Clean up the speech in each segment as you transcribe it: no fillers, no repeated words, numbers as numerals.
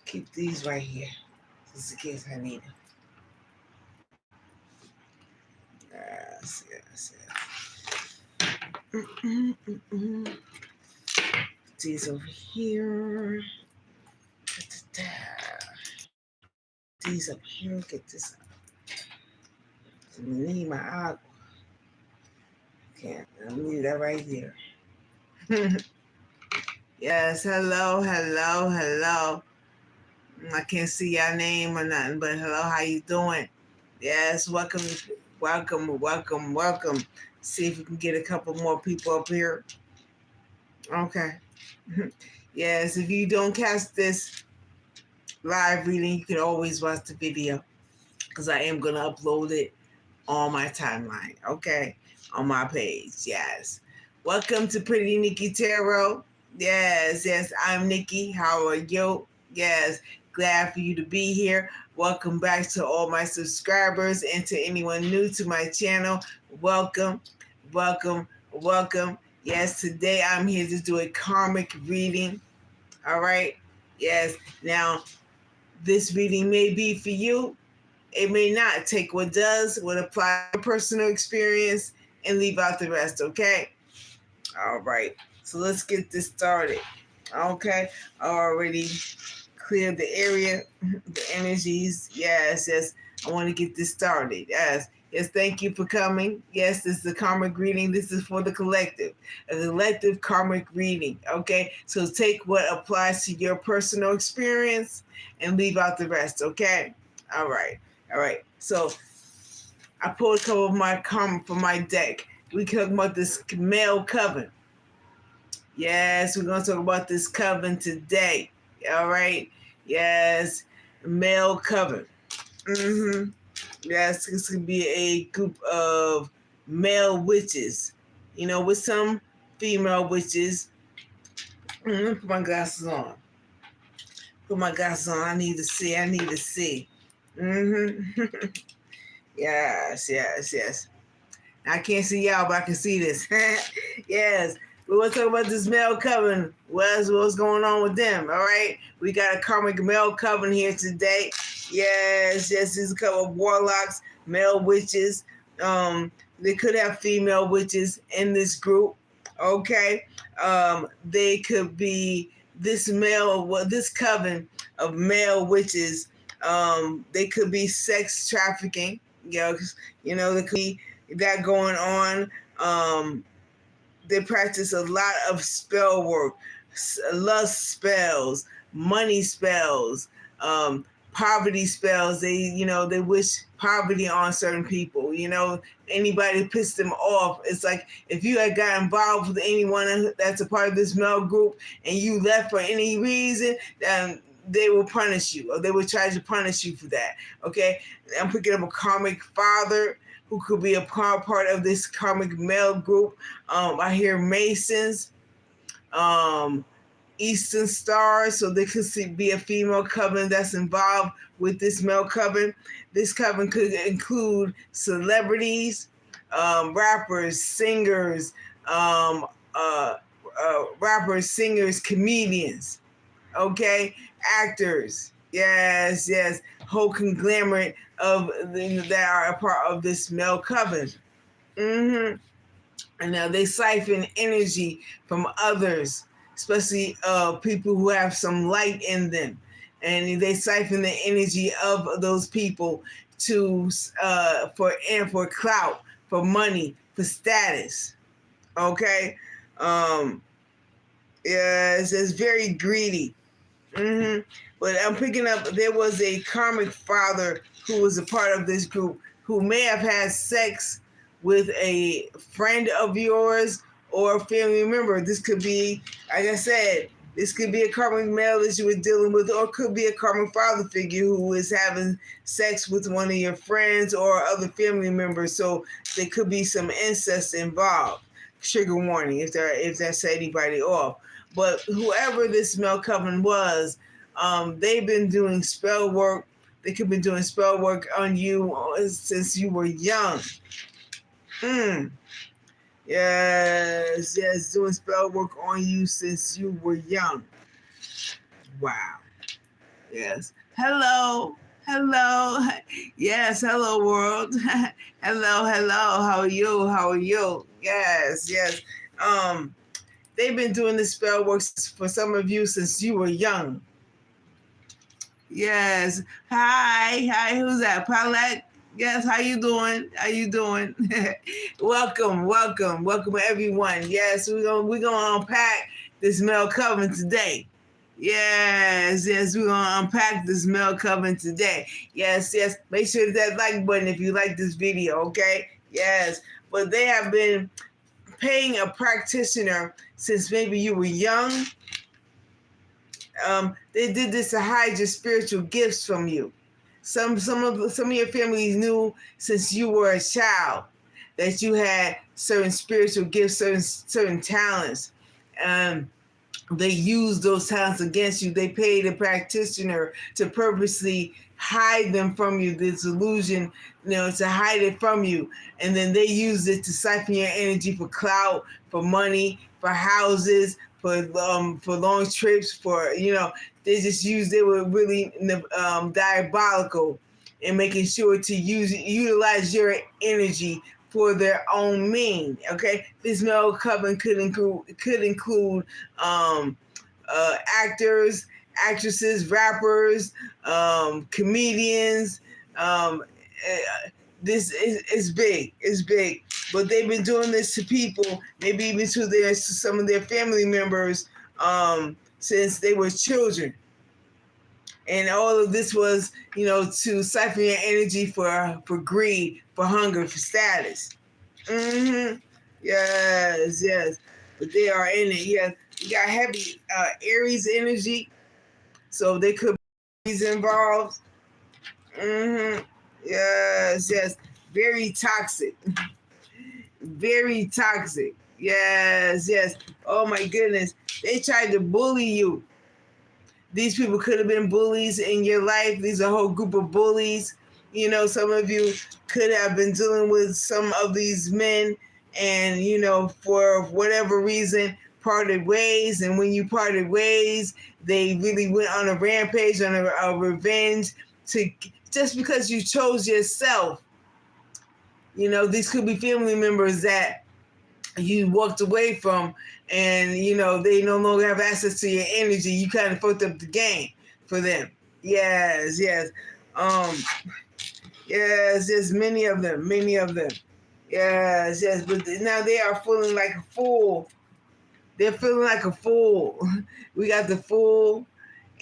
Keep these right here, just in case I need them. Yes, yes, yes. These over here. These up here. Get this. I need my agua. Can't. I'll leave that right there. Yes. Hello. Hello. Hello. I can't see your name or nothing, but hello. How you doing? Yes. Welcome. Welcome. Welcome. Welcome. See if we can get a couple more people up here. Okay. Yes. If you don't catch this live reading, you can always watch the video because I am going to upload it on my timeline, okay? On my page, yes. Welcome to Pretty Nicki Tarot. Yes, yes, I'm Nikki. How are you? Yes, glad for you to be here. Welcome back to all my subscribers and to anyone new to my channel. Welcome, welcome, welcome. Yes, today I'm here to do a karmic reading, all right? Yes, now this reading may be for you. It may not. Take what does, what apply to personal experience, and leave out the rest, okay? All right. So let's get this started. Okay. I already cleared the area, the energies. Yes, yes. I want to get this started. Yes. Yes, thank you for coming. Yes, this is a karmic reading. This is for the collective, a collective karmic reading. Okay. So take what applies to your personal experience and leave out the rest. Okay. All right. All right. So I pulled a couple of my karma from my deck. We talk about this male coven. Yes, we're going to talk about this coven today. All right. Yes, male coven. Yes, this could be a group of male witches. You know, with some female witches. Put my glasses on. Put my glasses on. I need to see. I need to see. Yes, yes, yes. I can't see y'all, but I can see this. Yes. We want to talk about this male coven. What's going on with them? All right. We got a karmic male coven here today. Yes, yes. There's a couple of warlocks, male witches. They could have female witches in this group. Okay. They could be this coven of male witches. They could be sex trafficking. There could be that going on. They practice a lot of spell work, lust spells, money spells, poverty spells. They wish poverty on certain people. Anybody piss them off. It's like if you had got involved with anyone that's a part of this male group and you left for any reason, they will punish you, or they will try to punish you for that. Okay, I'm picking up a karmic father who could be a part of this karmic male group. I hear Masons, Eastern Stars, so there could be a female coven that's involved with this male coven. This coven could include celebrities, rappers, singers, comedians, okay, actors. Yes, yes, whole conglomerate of that are a part of this male coven. And now they siphon energy from others, especially people who have some light in them, and they siphon the energy of those people for clout, for money, for status. Okay, yes, it's very greedy. But I'm picking up, there was a karmic father who was a part of this group who may have had sex with a friend of yours or a family member. This could be, like I said, this could be a karmic male that you were dealing with, or it could be a karmic father figure who is having sex with one of your friends or other family members. So there could be some incest involved. Trigger warning if that set anybody off. But whoever this male coven was, they've been doing spell work. They could be doing spell work on you since you were young. Yes, yes, doing spell work on you since you were young. Wow. Yes. Hello. Hello. Yes. Hello, world. Hello. Hello. How are you? How are you? Yes. Yes. Um, they've been doing this spell work for some of you since you were young. Yes. Hi. Hi. Who's that? Paulette? Yes. How you doing? How you doing? Welcome. Welcome. Welcome everyone. Yes. We're gonna unpack this male coven today. Yes, yes, we're gonna unpack this male coven today. Yes, yes. Make sure to hit that like button if you like this video, okay? Yes. But they have been paying a practitioner since maybe you were young. They did this to hide your spiritual gifts from you. Some of your families knew since you were a child that you had certain spiritual gifts, certain talents. They used those talents against you. They paid a practitioner to purposely hide them from you, this illusion, to hide it from you. And then they used it to siphon your energy for clout, for money, for houses, for long trips, they were really diabolical in making sure to utilize your energy for their own mean. Okay, this male coven could include actors, actresses, rappers, comedians. This is big. It's big. But they've been doing this to people, maybe even to some of their family members, since they were children. And all of this was, to siphon your energy for greed, for hunger, for status. Mm-hmm. Yes, yes. But they are in it. Yeah, you got heavy Aries energy, so they could be involved. Mm-hmm. Yes, yes. Very toxic. Very toxic. Yes, yes. Oh my goodness. They tried to bully you. These people could have been bullies in your life. These are a whole group of bullies. Some of you could have been dealing with some of these men and, for whatever reason, parted ways. And when you parted ways, they really went on a rampage, on a revenge, just because you chose yourself. These could be family members that you walked away from, and they no longer have access to your energy. You kind of fucked up the game for them. Yes, yes. Yes, there's many of them. Yes, yes. But now they are feeling like a fool. They're feeling like a fool. We got the Fool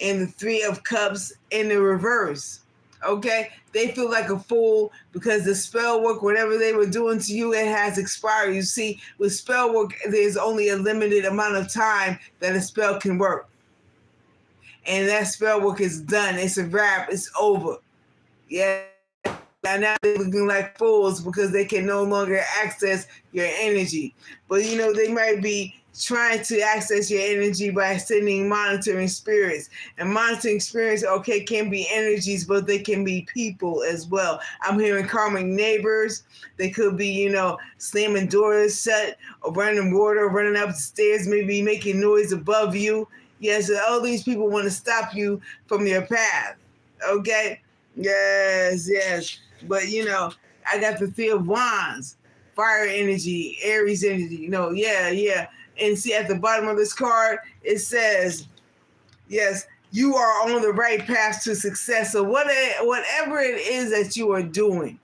and the Three of Cups in the reverse. Okay, they feel like a fool because the spell work, whatever they were doing to you, it has expired. You see, with spell work, there's only a limited amount of time that a spell can work, and that spell work is done. It's a wrap. It's over. Yeah. And now they're looking like fools because they can no longer access your energy. But they might be trying to access your energy by sending monitoring spirits. And monitoring spirits, okay, can be energies, but they can be people as well. I'm hearing calming neighbors. They could be, slamming doors shut, or running water, running up the stairs, maybe making noise above you. Yes, all these people want to stop you from your path. Okay? Yes, yes. But I got the Three of Wands, fire energy, Aries energy. Yeah. And see, at the bottom of this card, it says, yes, you are on the right path to success. So whatever it is that you are doing,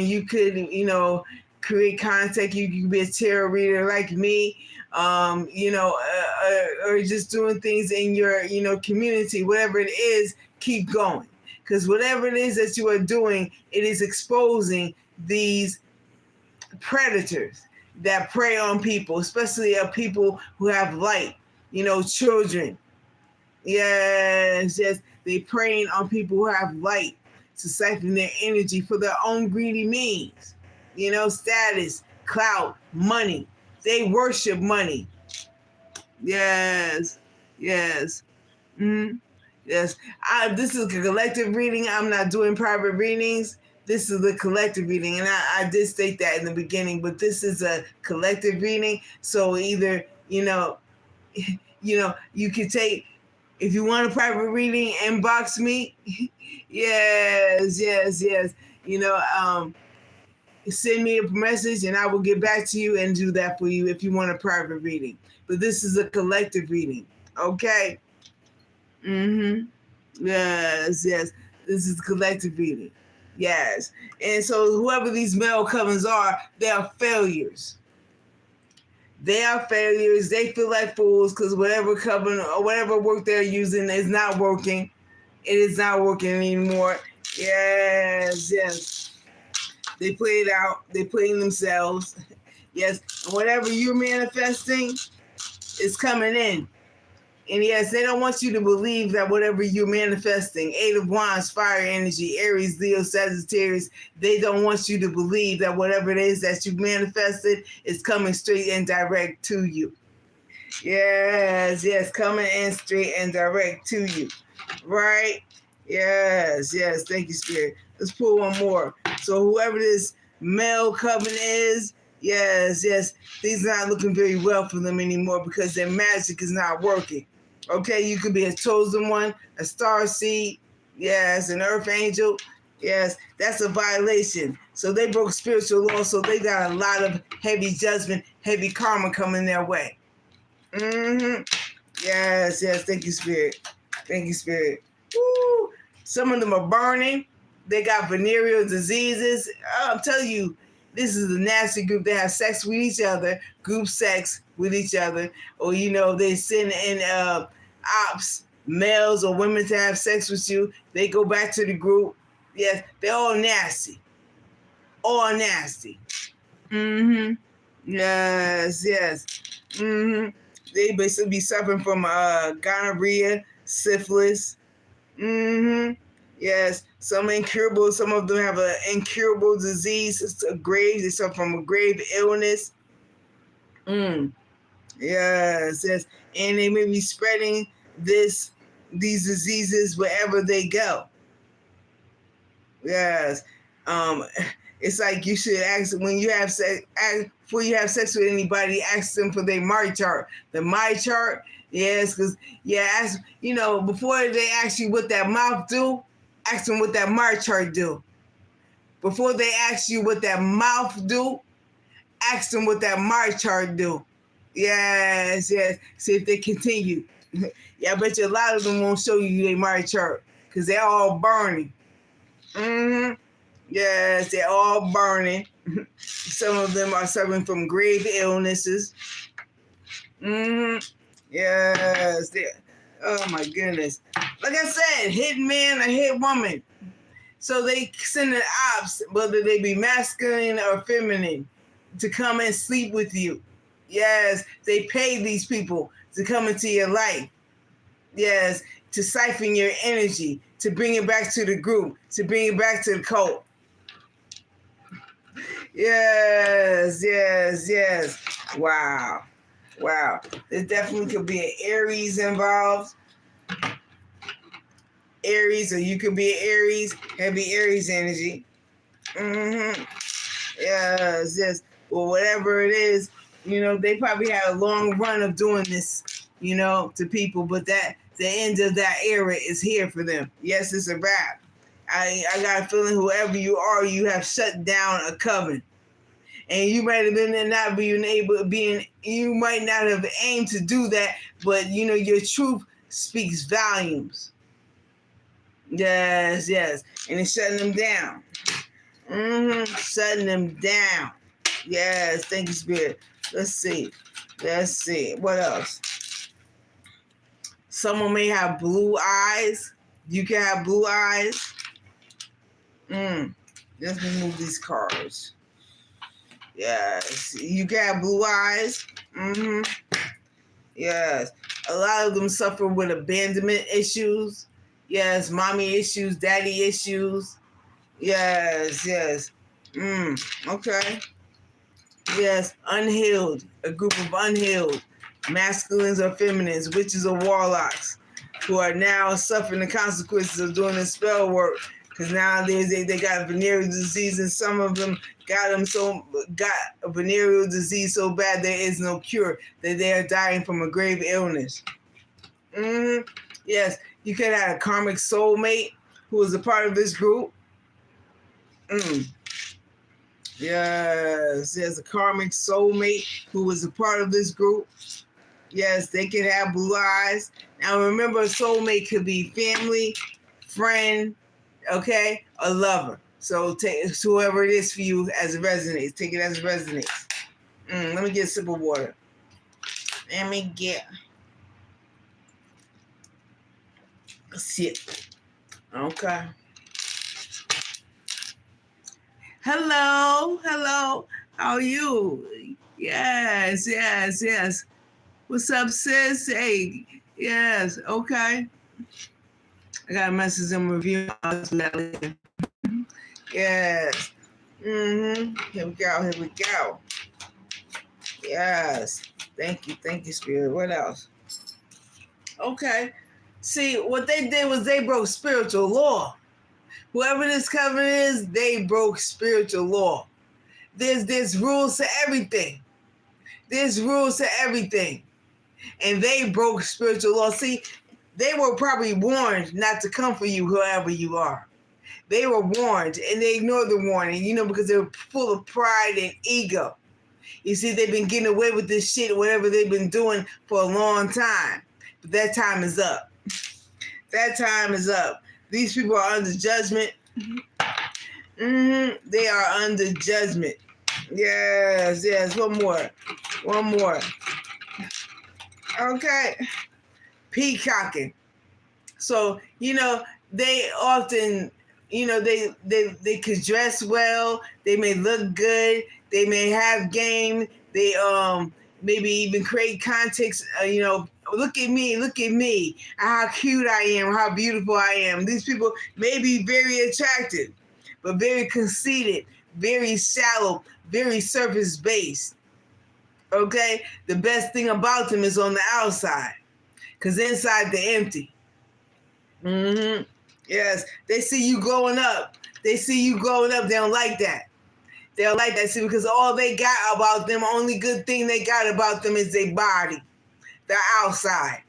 you could, create contact. You could be a tarot reader like me, or just doing things in your, community. Whatever it is, keep going. Because whatever it is that you are doing, it is exposing these predators that prey on people, especially people who have light, children. Yes, yes. They preying on people who have light to siphon their energy for their own greedy means. Status, clout, money. They worship money. Yes, yes. Mm-hmm. Yes, this is a collective reading. I'm not doing private readings. This is the collective reading, and I did state that in the beginning. But this is a collective reading, so either you can take If you want a private reading, inbox me. Yes. You know, send me a message and I will get back to you and do that for you if you want a private reading. But this is a collective reading, okay? Yes. This is collective reading. Yes. And so whoever these male covens are, they are failures. They are failures. They feel like fools because whatever coven or whatever work they're using is not working. It is not working anymore. Yes. They play it out. They play themselves. Yes. And whatever you're manifesting is coming in. And yes, they don't want you to believe that whatever you're manifesting, Eight of Wands, fire energy, Aries, Leo, Sagittarius, they don't want you to believe that whatever it is that you manifested is coming straight and direct to you. Yes, coming in straight and direct to you. Right? Yes, thank you, Spirit. Let's pull one more. So whoever this male coven is, yes, things are not looking very well for them anymore because their magic is not working. Okay, you could be a chosen one, a star seed, yes, an earth angel, yes, that's a violation. So they broke spiritual law, so they got a lot of heavy judgment, heavy karma coming their way. Yes, thank you, Spirit. Thank you, Spirit. Woo. Some of them are burning. They got venereal diseases. I'm telling you, this is a nasty group. They have sex with each other, group sex with each other, or they send in ops, males or women to have sex with you. They go back to the group. Yes, they're all nasty. All nasty. Yes. They basically be suffering from gonorrhea, syphilis. Yes, some incurable. Some of them have an incurable disease. It's a grave. They suffer from a grave illness. Yes, and they may be spreading these diseases wherever they go. Yes, it's like you should ask when you have sex. Before you have sex with anybody, ask them for their my chart. The my chart, yes, because ask before they ask you what that mouth do, ask them what that my chart do. Before they ask you what that mouth do, ask them what that my chart do. Yes. See if they continue. I bet you a lot of them won't show you their my chart because they're all burning. Yes, they're all burning. Some of them are suffering from grave illnesses. Yes. Oh my goodness. Like I said, hit man or hit woman. So they send an ops, whether they be masculine or feminine, to come and sleep with you. Yes, they pay these people to come into your life. Yes, to siphon your energy, to bring it back to the group, to bring it back to the cult. Yes. Wow. There definitely could be an Aries involved. Aries, or you could be an Aries, heavy Aries energy. Yes. Well, whatever it is, they probably had a long run of doing this, to people, but that the end of that era is here for them. Yes, it's a wrap. I got a feeling whoever you are, you have shut down a coven. And you might have been not being able you might not have aimed to do that, but your truth speaks volumes. Yes. And it's shutting them down. Shutting them down. Yes, thank you, Spirit. Let's see. What else? Someone may have blue eyes. You can have blue eyes. Let's remove these cards. Yes, you can have blue eyes. Yes, a lot of them suffer with abandonment issues. Yes, mommy issues, daddy issues. Yes. Okay. Yes, unhealed. A group of unhealed masculines or feminines, witches or warlocks, who are now suffering the consequences of doing the spell work. Because nowadays they got venereal disease, and some of them got a venereal disease so bad there is no cure, that they are dying from a grave illness. Yes, you could have a karmic soulmate who was a part of this group. Yes, there's a karmic soulmate who was a part of this group. Yes, they could have blue eyes. Now remember, a soulmate could be family, friend, okay, a lover. So take whoever it is for you as it resonates. Take it as it resonates. Let me get a sip of water. Let me get a sip. Okay. Hello. How are you? Yes. What's up, sis? Hey, yes, okay. I got a message in review. Yes. Here we go. Yes. Thank you, Spirit. What else? Okay. See, what they did was they broke spiritual law. Whoever this coven is, they broke spiritual law. There's rules to everything. And they broke spiritual law. See, they were probably warned not to come for you, whoever you are. They were warned, and they ignored the warning, because they were full of pride and ego. You see, they've been getting away with this shit, whatever they've been doing for a long time. But that time is up. These people are under judgment. They are under judgment. Yes. One more. Okay. Peacocking. So, they often, they could dress well. They may look good. They may have game. They maybe even create context. Look at me. How cute I am. How beautiful I am. These people may be very attractive, but very conceited, very shallow, very surface based. Okay, the best thing about them is on the outside, because inside they're empty. Yes, they see you growing up. They don't like that. See, because all they got about them, only good thing they got about them is their body, the outside,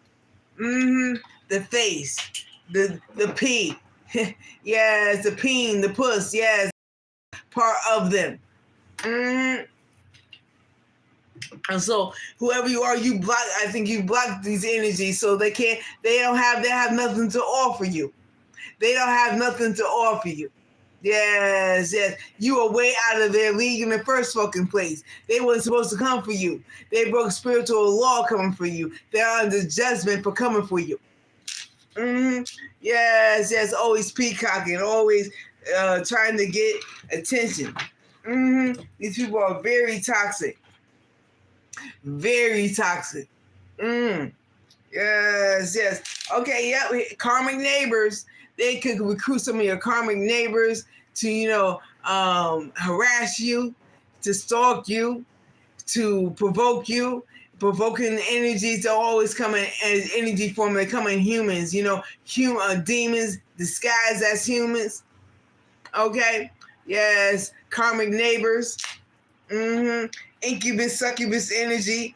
the face, the pee. Yes, the peen, the puss. Yes, part of them. And so whoever you are, I think you block these energies so they have nothing to offer you. Yes. You are way out of their league in the first fucking place. They weren't supposed to come for you. They broke spiritual law coming for you. They're under judgment for coming for you. Yes, always peacocking, always trying to get attention. These people are very toxic. Yes. Okay, karmic neighbors. They could recruit some of your karmic neighbors to, harass you, to stalk you, to provoke you. Provoking energies are always come in as energy form. They come in humans, demons disguised as humans. Okay, yes, karmic neighbors. Incubus, succubus energy.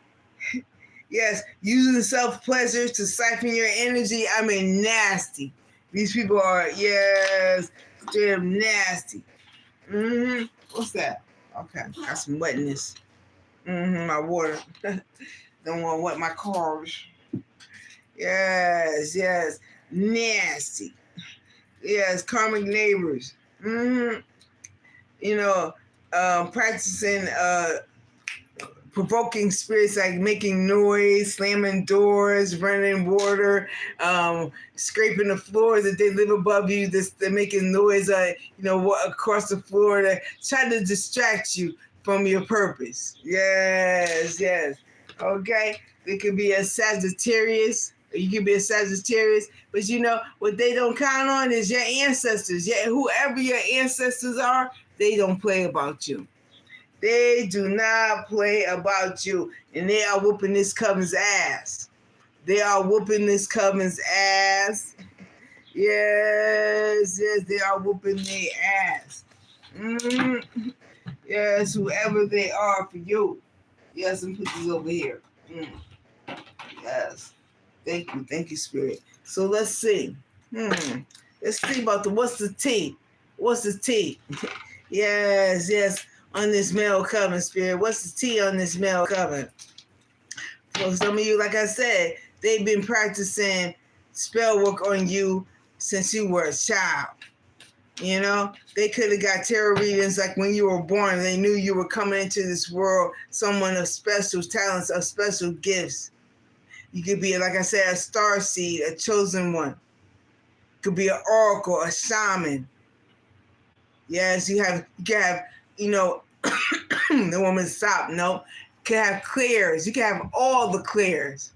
Yes, using self-pleasure to siphon your energy. I mean, nasty. These people are, yes, they're nasty. What's that? Okay, got some wetness. My water. Don't want to wet my cars. Yes, nasty. Yes, karmic neighbors. Practicing provoking spirits, like making noise, slamming doors, running water, scraping the floors that they live above you. They're making noise, across the floor to try to distract you from your purpose. Yes. Okay. It could be a Sagittarius. You can be a Sagittarius, but what they don't count on is your ancestors. Yeah, whoever your ancestors are, they don't play about you. They do not play about you, and they are whooping this coven's ass. Yes, they are whooping their ass. Yes, whoever they are for you. Yes, and put these over here. Yes. Thank you, Spirit. So let's see. Let's see about what's the tea? What's the tea? Yes, yes, on this male coven, Spirit. What's the tea on this male coven? For some of you, like I said, they've been practicing spell work on you since you were a child. You know, they could have got tarot readings like when you were born. They knew you were coming into this world, someone of special talents, of special gifts. You could be, like I said, a star seed, a chosen one. Could be an oracle, a shaman. Yes, you can have, you know, the woman stop. No, you can have clears. You can have all the clears.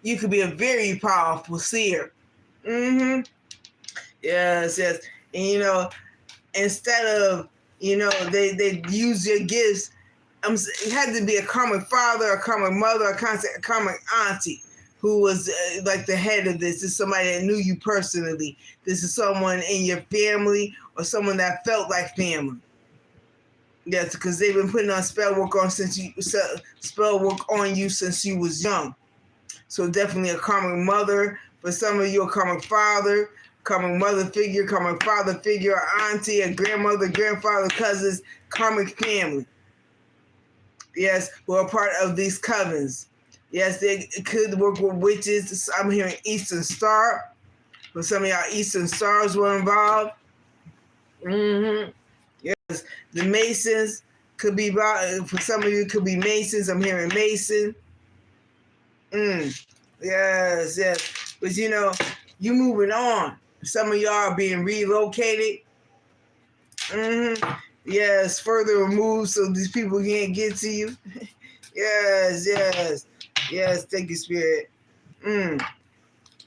You could be a very powerful seer. Yes, yes. And you know, instead of, you know, they use your gifts. It had to be a karmic father, a karmic mother, a karmic auntie who was like the head of this. This is somebody that knew you personally. This is someone in your family or someone that felt like family. Yes, because they've been putting on spell work on you since you was young. So definitely a karmic mother. For some of you, a karmic father, karmic mother figure, karmic father figure, auntie, a grandmother, grandfather, cousins, karmic family. Yes, who are part of these covens. Yes, they could work with witches. I'm hearing Eastern Star. For some of y'all, Eastern Stars were involved. Yes, the Masons could be, for some of you, could be Masons. I'm hearing Mason. Yes, yes. But you know, you moving on. Some of y'all are being relocated. Yes, further removed so these people can't get to you. Yes, yes. Yes, thank you, Spirit.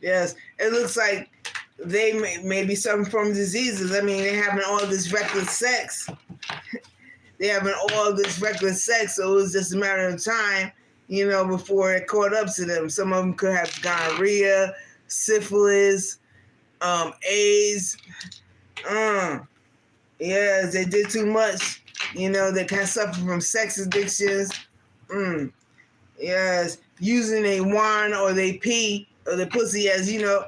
Yes, it looks like they may be suffering from diseases. I mean, they're having all this reckless sex. So it was just a matter of time, you know, before it caught up to them. Some of them could have gonorrhea, syphilis, AIDS. Yes, they did too much. You know, they can suffer from sex addictions. Yes, using a wand or they pee or the pussy as, you know,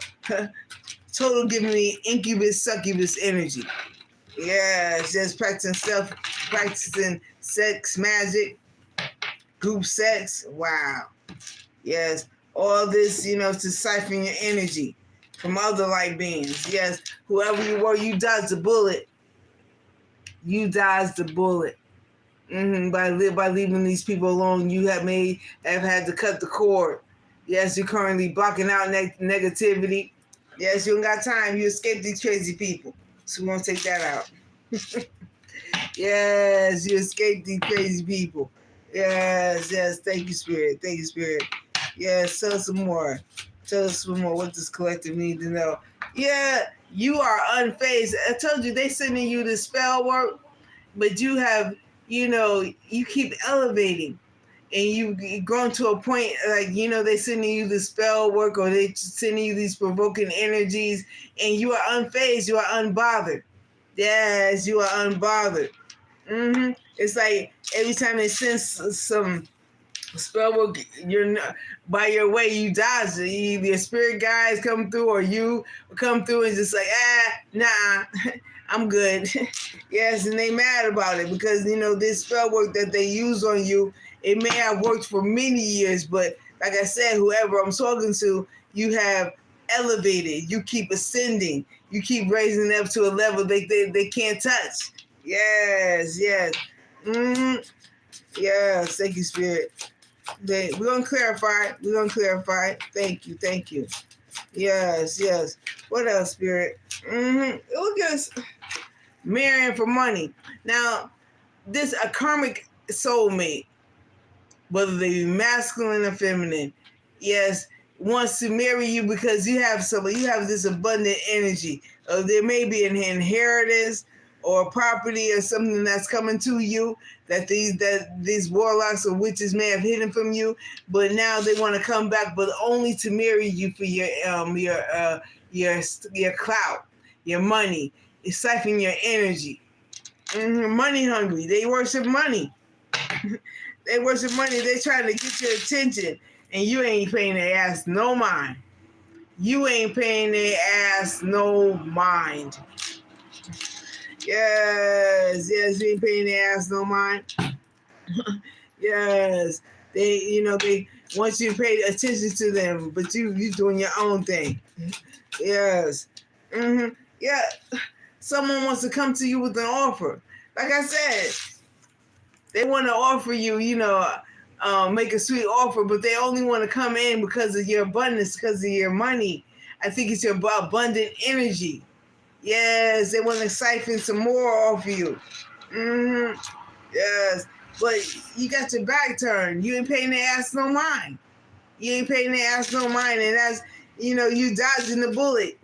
total giving me incubus, succubus energy. Yes, just practicing sex magic, group sex. Wow. Yes, all this, you know, to siphon your energy from other light beings. Yes, whoever you were, you dodged the bullet. You dodged the bullet. By leaving these people alone, you have had to cut the cord. Yes, you're currently blocking out negativity. Yes, you don't got time. You escape these crazy people. So we won't take that out. Yes, you escape these crazy people. Yes, yes. Thank you, Spirit. Thank you, Spirit. Yes, tell us some more. Tell us some more what this collective needs to know. Yeah, you are unfazed. I told you they sending you the spell work, but you have, you know, you keep elevating. And you've grown to a point, like, you know, they sending you the spell work or they sending you these provoking energies, and you are unfazed, you are unbothered. Yes, you are unbothered. It's like every time they send some spell work, you're not, by your way, you dodge it. Either your spirit guides come through or you come through and just like, nah, I'm good. Yes, and they mad about it because, you know, this spell work that they use on you, it may have worked for many years, but like I said, whoever I'm talking to, you have elevated. You keep ascending. You keep raising them to a level they can't touch. Yes, yes. Yes, thank you, Spirit. We're going to clarify it. Thank you. Yes, yes. What else, Spirit? Look at us marrying for money. Now, this a karmic soulmate, whether they be masculine or feminine, yes, wants to marry you because you have this abundant energy. There may be an inheritance or property or something that's coming to you that these warlocks or witches may have hidden from you, but now they want to come back, but only to marry you for your clout, your money. It's siphon your energy. Money hungry. They worship money. They worship money. They trying to get your attention, and you ain't paying their ass no mind. you ain't paying their ass no mind. Yes, you ain't paying their ass no mind. Yes, they want you to pay attention to them, but you doing your own thing. Yes. Yeah. Someone wants to come to you with an offer. Like I said, they want to offer you, make a sweet offer, but they only want to come in because of your abundance, because of your money. I think it's your abundant energy. Yes, they want to siphon some more off you. Yes, but you got your back turned. You ain't paying their ass no mind. You ain't paying their ass no mind, and that's, you dodging the bullet.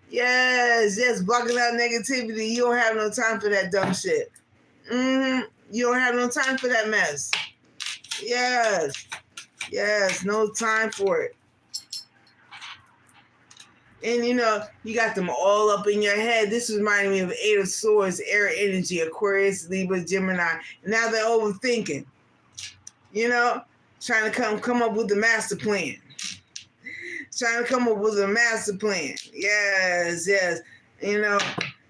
Yes, blocking out negativity. You don't have no time for that dumb shit. You don't have no time for that mess. Yes, no time for it. And you got them all up in your head. This reminding me of Eight of Swords, air energy, Aquarius, Libra, Gemini. Now they're overthinking. Trying to come up with the master plan. Yes.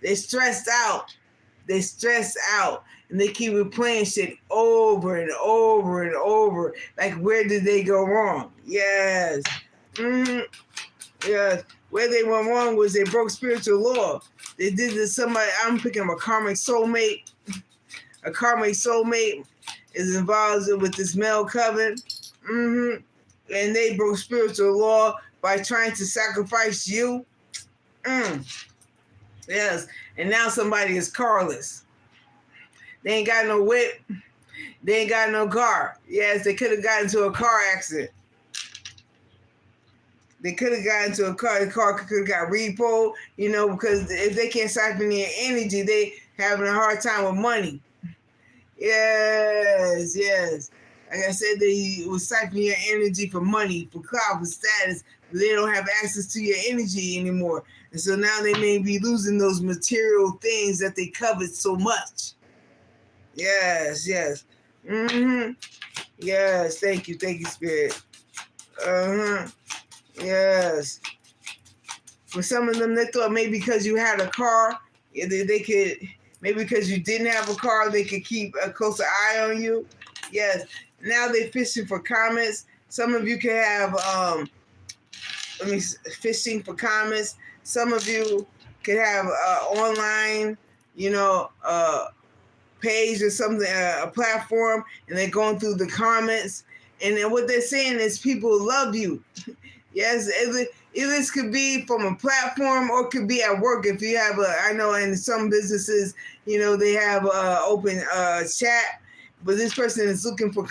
They stressed out. And they keep replaying shit over and over and over. Like, where did they go wrong? Yes. Yes. Where they went wrong was they broke spiritual law. They did this somebody, I'm picking a karmic soulmate. A karmic soulmate is involved with this male coven. And they broke spiritual law by trying to sacrifice you. Yes. And now somebody is carless. They ain't got no whip. They ain't got no car. Yes, they could have gotten into a car accident. They could have gotten into a car. The car could have got repoed, because if they can't siphon their energy, they having a hard time with money. Yes. Like I said, they will siphon your energy for money, for clout, for status. But they don't have access to your energy anymore. And so now they may be losing those material things that they covet so much. Yes. Yes, thank you, Spirit. Yes. For some of them, they thought maybe because you had a car, they could, maybe because you didn't have a car, they could keep a closer eye on you. Yes. Now they're fishing for comments. Some of you can have, fishing for comments. Some of you could have online, page or something, a platform, and they're going through the comments. And then what they're saying is people love you. Yes, this could be from a platform or it could be at work. If you have I know in some businesses, they have open chat, but this person is looking for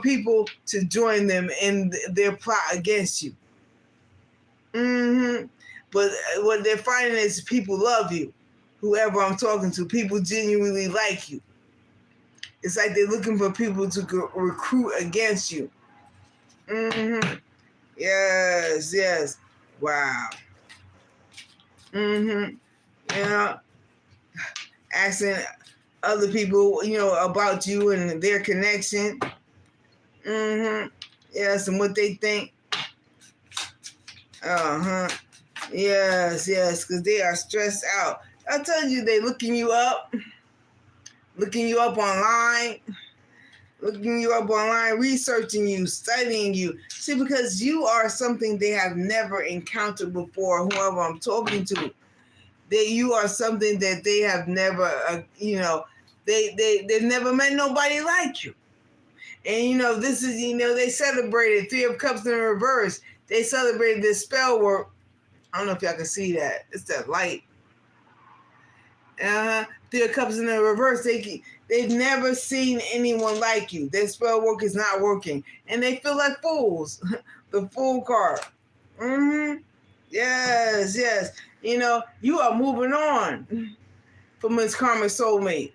people to join them in their plot against you. But what they're finding is people love you. Whoever I'm talking to, people genuinely like you. It's like they're looking for people to recruit against you. Yes. Wow. Asking other people, about you and their connection. Yes, and what they think. Yes, because they are stressed out. I tell you, they looking you up online, researching you, studying you. See, because you are something they have never encountered before, whoever I'm talking to. You are something that they have never, they've never met nobody like you. And, this is, they celebrated 3 of Cups in reverse. They celebrated this spell work. I don't know if y'all can see that. It's that light. 3 of Cups in the reverse. They've never seen anyone like you. Their spell work is not working. And they feel like fools. The Fool card. Yes. You are moving on from this karmic soulmate.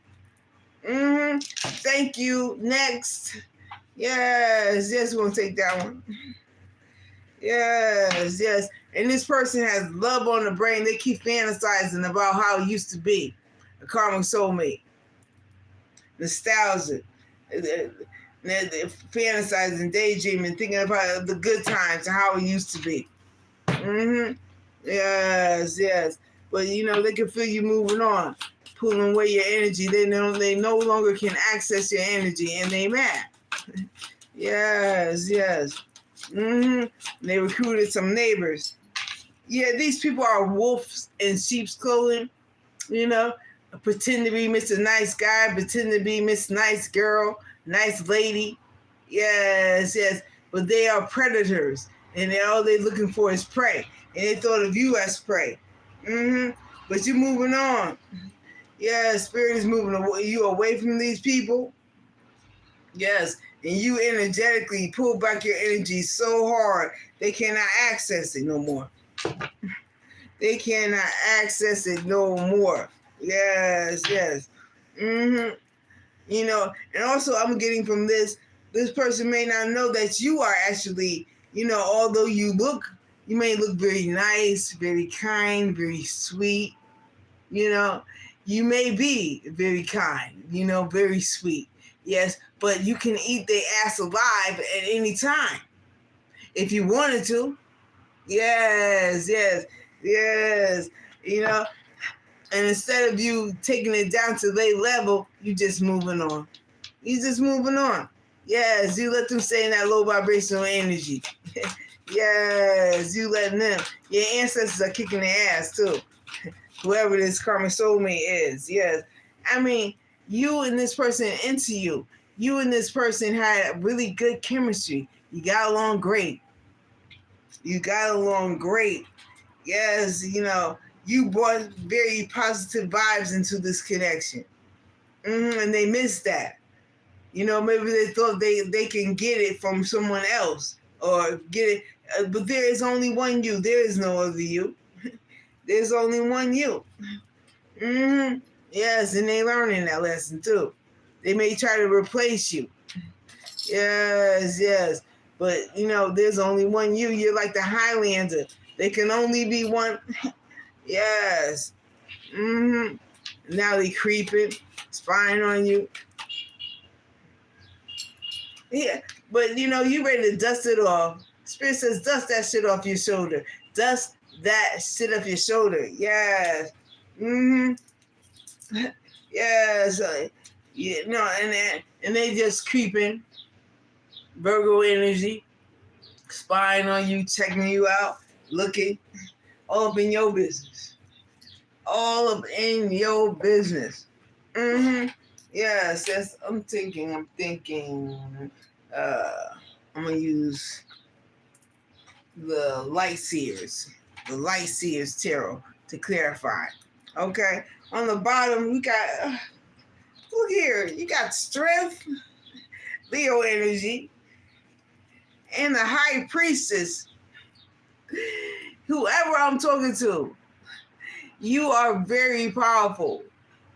Thank you. Next. Yes, we're going to take that one. Yes. And this person has love on the brain. They keep fantasizing about how it used to be. A karmic soulmate. Nostalgia. They're fantasizing, daydreaming, thinking about the good times and how it used to be. Yes, yes. But they can feel you moving on, pulling away your energy. They no longer can access your energy, and they mad. Yes, yes. They recruited some neighbors. Yeah, these people are wolves in sheep's clothing. Pretend to be Mr. Nice Guy, pretend to be Miss Nice Girl, nice lady. Yes, yes. But they are predators, and all they're looking for is prey. And they thought of you as prey. But you're moving on. Yeah, spirit is moving you away from these people. Yes, and you energetically pull back your energy so hard they cannot access it no more. They cannot access it no more. Yes, yes. And also I'm getting from this person may not know that you are actually, although you may look very nice, very kind, very sweet, you may be very kind, very sweet. Yes, but you can eat their ass alive at any time if you wanted to. Yes, yes, yes. And instead of you taking it down to their level, you just moving on. You just moving on. Yes, you let them stay in that low vibrational energy. Yes, you letting them. Your ancestors are kicking their ass too. Whoever this karmic soulmate is. Yes. I mean, you and this person into you. You and this person had really good chemistry. You got along great. Yes, you brought very positive vibes into this connection. And they missed that. Maybe they thought they can get it from someone else or get it. But there is only one you. There is no other you. There's only one you. Yes, and they learning that lesson too. They may try to replace you. Yes, yes. But, there's only one you. You're like the Highlander. There can only be one. Yes. Now they creeping, spying on you. Yeah, but, you ready to dust it off. Spirit says, dust that shit off your shoulder. Dust that shit off your shoulder. Yes. Yes. And they just creeping. Virgo energy, spying on you, checking you out, looking, all up in your business. All up in your business. Yes, yes. I'm thinking. I'm gonna use the Light Seers Tarot to clarify. Okay. On the bottom, we got. Look here. You got strength, Leo energy. And the High Priestess, whoever I'm talking to, you are very powerful.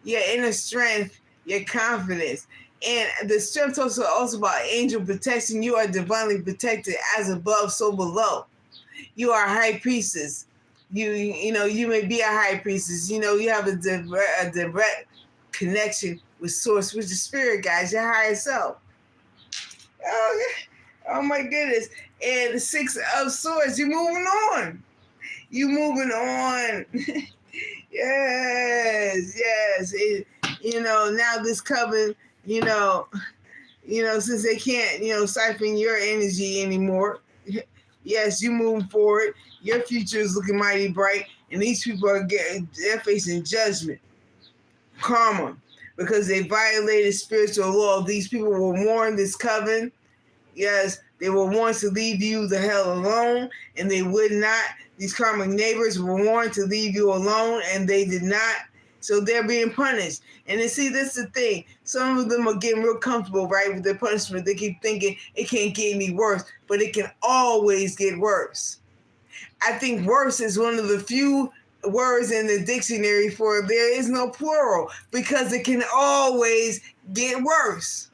Your inner strength, your confidence. And the strength also about angel protection. You are divinely protected, as above, so below. You are a High Priestess. You may be a High Priestess. You have a direct connection with Source, with your spirit guides, your higher self. Oh my goodness. And the Six of Swords, you're moving on. Yes, yes. Now this Coven, since they can't, siphon your energy anymore. Yes, you moving forward. Your future is looking mighty bright. And these people they're facing judgment, karma, because they violated spiritual law. These people were warned, this Coven. Yes, they were warned to leave you the hell alone, and they would not. These karmic neighbors were warned to leave you alone, and they did not. So they're being punished. And then see, this is the thing. Some of them are getting real comfortable, right, with their punishment. They keep thinking it can't get any worse, but it can always get worse. I think worse is one of the few words in the dictionary for there is no plural, because it can always get worse.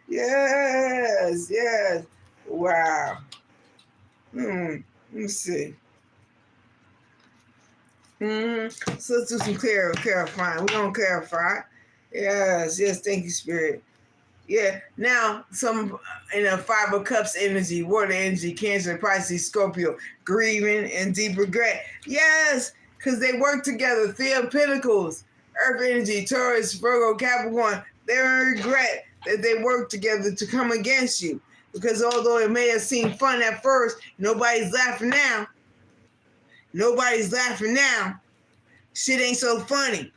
Yes, yes. Wow. Let me see. So let's do some clarifying. We're going to clarify. Yes, yes. Thank you, Spirit. Yeah. Now, some in a Five of Cups energy, water energy, Cancer, Pisces, Scorpio, grieving and deep regret. Yes, because they work together. Three of Pentacles, Earth energy, Taurus, Virgo, Capricorn. They're in regret that they work together to come against you. Because although it may have seemed fun at first, nobody's laughing now. Nobody's laughing now. Shit ain't so funny.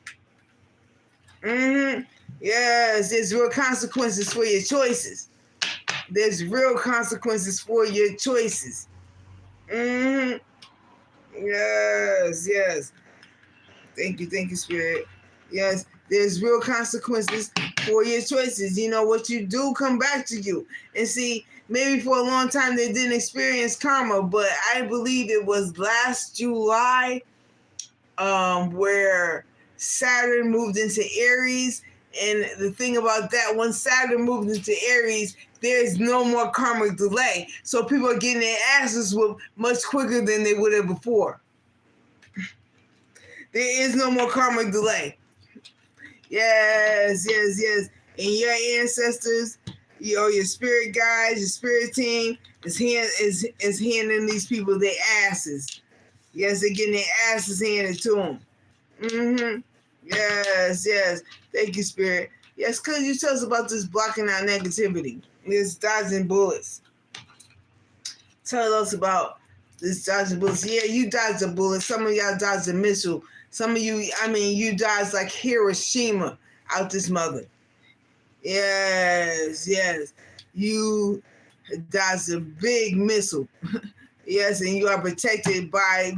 Yes, there's real consequences for your choices. There's real consequences for your choices. Yes, yes. Thank you, Spirit. Yes, there's real consequences for your choices. You know, what you do come back to you. And see, maybe for a long time they didn't experience karma, but I believe it was last July where Saturn moved into Aries. And the thing about that, when Saturn moved into Aries, there's no more karmic delay. So people are getting their asses whooped much quicker than they would have before. There is no more karmic delay. Yes, yes, yes. And your ancestors, you know, your spirit guides, your spirit team is handing these people their asses. Yes, they're getting their asses handed to them. Yes, yes. Thank you, Spirit. Yes, because you tell us about this blocking out negativity. This dodging bullets. Tell us about this dodging bullets. Yeah, you dodged a bullet. Some of y'all dodged a missile. Some of you, you dodged like Hiroshima out this mother. Yes, yes. You dodged a big missile. Yes, and you are protected by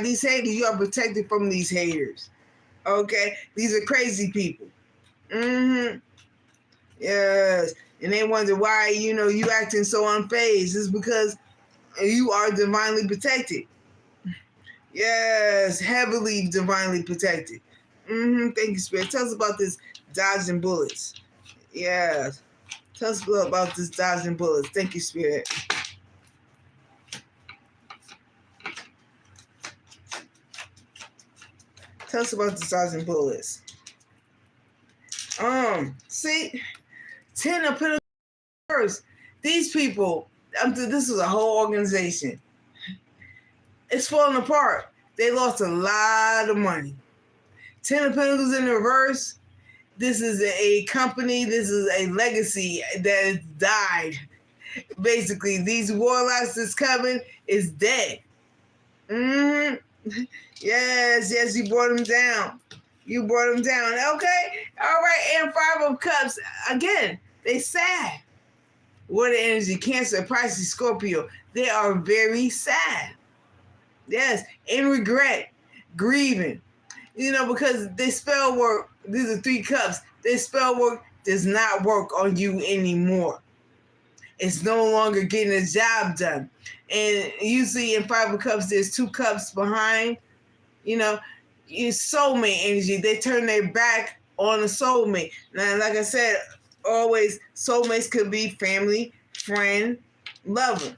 these haters. You are protected from these haters. Okay? These are crazy people. Yes. And they wonder why, you acting so unfazed. It's because you are divinely protected. Yes, heavily divinely protected. Thank you, Spirit. Tell us about this dodging bullets. Yes. Tell us about this dodging bullets. Thank you, Spirit. Tell us about the dodging bullets. See, 10 of Pentacles first. These people, this is a whole organization. It's falling apart. They lost a lot of money. 10 of Pentacles in reverse. This is a company. This is a legacy that died. Basically, these warlocks, this Coven is dead. Yes, yes, you brought them down. You brought them down. Okay, all right. And Five of Cups, again, they sad. Water energy, Cancer, Pisces, Scorpio. They are very sad. Yes, in regret, grieving. Because they spell work, these are 3 cups. Their spell work does not work on you anymore. It's no longer getting a job done. And usually in Five of Cups, there's 2 cups behind. Your soulmate energy. They turn their back on a soulmate. Now, like I said, always, soulmates could be family, friend, lover.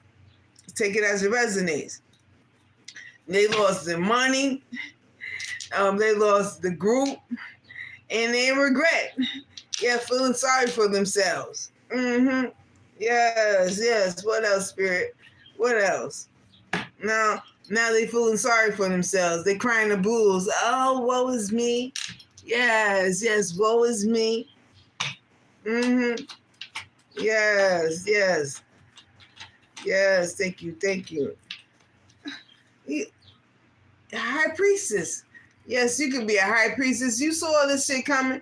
Take it as it resonates. They lost their money. They lost the group. And they regret. Yeah, feeling sorry for themselves. Yes, yes. What else, Spirit? What else? Now they feeling sorry for themselves. They crying the blues. Oh, woe is me. Yes, yes, woe is me. Yes, yes. Yes, thank you. High priestess. Yes, you could be a high priestess. You saw this shit coming.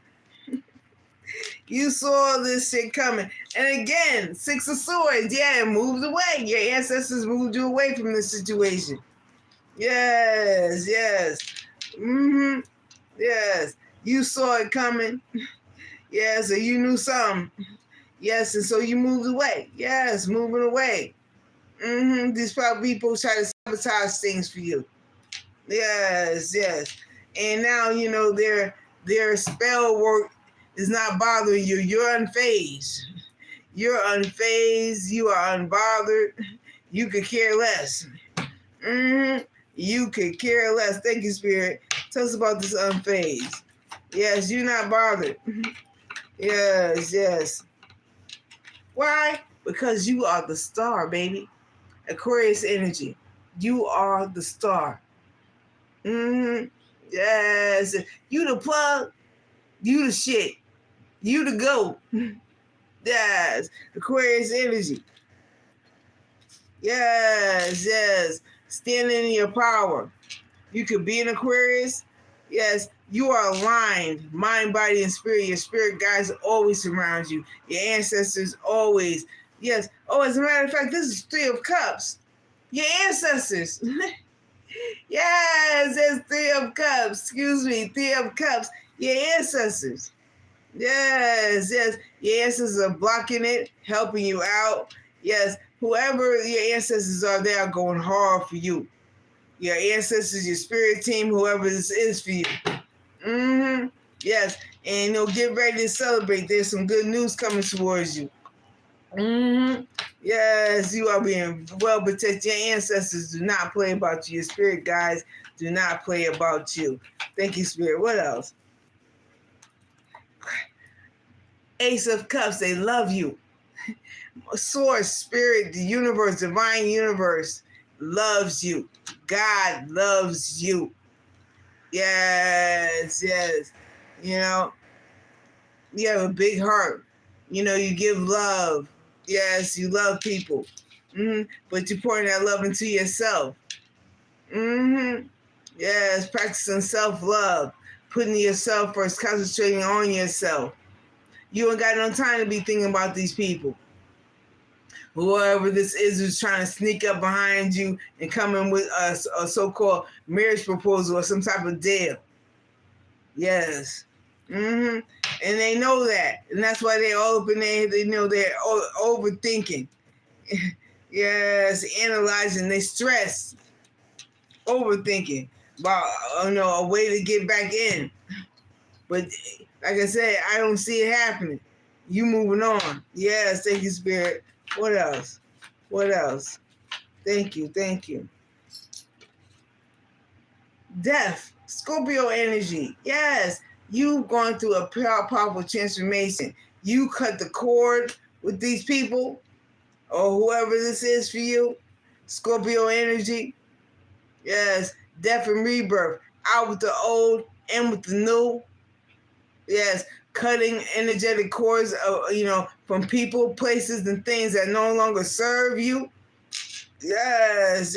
You saw this shit coming. And again, 6 of Swords. Yeah, it moved away. Your ancestors moved you away from this situation. Yes, yes. Yes. You saw it coming. Yeah, so you knew something. Yes, and so you moved away. Yes, moving away. These probably people try to sabotage things for you. Yes, yes. And now, their spell work is not bothering you. You're unfazed. You're unfazed. You are unbothered. You could care less. You could care less. Thank you, Spirit. Tell us about this unfazed. Yes, you're not bothered. Yes, yes. Why? Because you are the star, baby. Aquarius energy. You are the star. Yes. You the plug. You the shit. You the go. Yes. Aquarius energy. Yes. Standing in your power. You could be an Aquarius. Yes, you are aligned, mind, body, and spirit. Your spirit guides always surround you. Your ancestors always. Yes. Oh, as a matter of fact, this is Three of Cups. Your ancestors. Yes, there's Three of Cups. Excuse me, Three of Cups. Your ancestors. Yes. Your ancestors are blocking it, helping you out. Yes, whoever your ancestors are, they are going hard for you. Your ancestors, your spirit team, whoever this is for you. Yes, and get ready to celebrate. There's some good news coming towards you. Yes, you are being well protected. Your ancestors do not play about you. Your spirit guides do not play about you. Thank you, Spirit. What else? Ace of Cups, they love you. Source, Spirit, the universe, divine universe loves you. God loves you. Yes. You have a big heart. You give love. Yes, you love people. But you're pouring that love into yourself. Yes, practicing self-love. Putting yourself first, concentrating on yourself. You ain't got no time to be thinking about these people. Whoever this is who's trying to sneak up behind you and come in with a so-called marriage proposal or some type of deal. Yes. And they know that. And that's why they all up in there. They know they're overthinking. Yes, analyzing. They stress. Overthinking about a way to get back in. But like I said, I don't see it happening. You moving on. Yes, thank you, Spirit. What else? Thank you. Death. Scorpio energy. Yes. You've gone through a powerful transformation. You cut the cord with these people or whoever this is for you. Scorpio energy. Yes. Death and rebirth. Out with the old, in with the new. Yes. Cutting energetic cords, from people, places, and things that no longer serve you. Yes.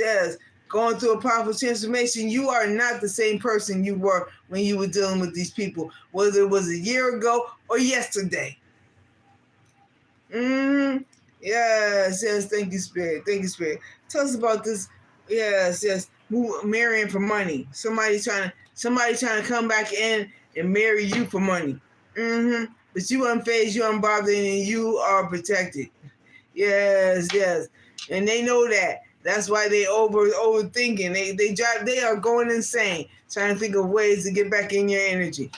Going through a powerful transformation. You are not the same person you were when you were dealing with these people, whether it was a year ago or yesterday. Yes. Thank you, Spirit. Tell us about this. Yes. Marrying for money. Somebody trying to come back in and marry you for money. But you unfazed, you unbothered, and you are protected. Yes. And they know that. That's why they overthinking. They are going insane, trying to think of ways to get back in your energy.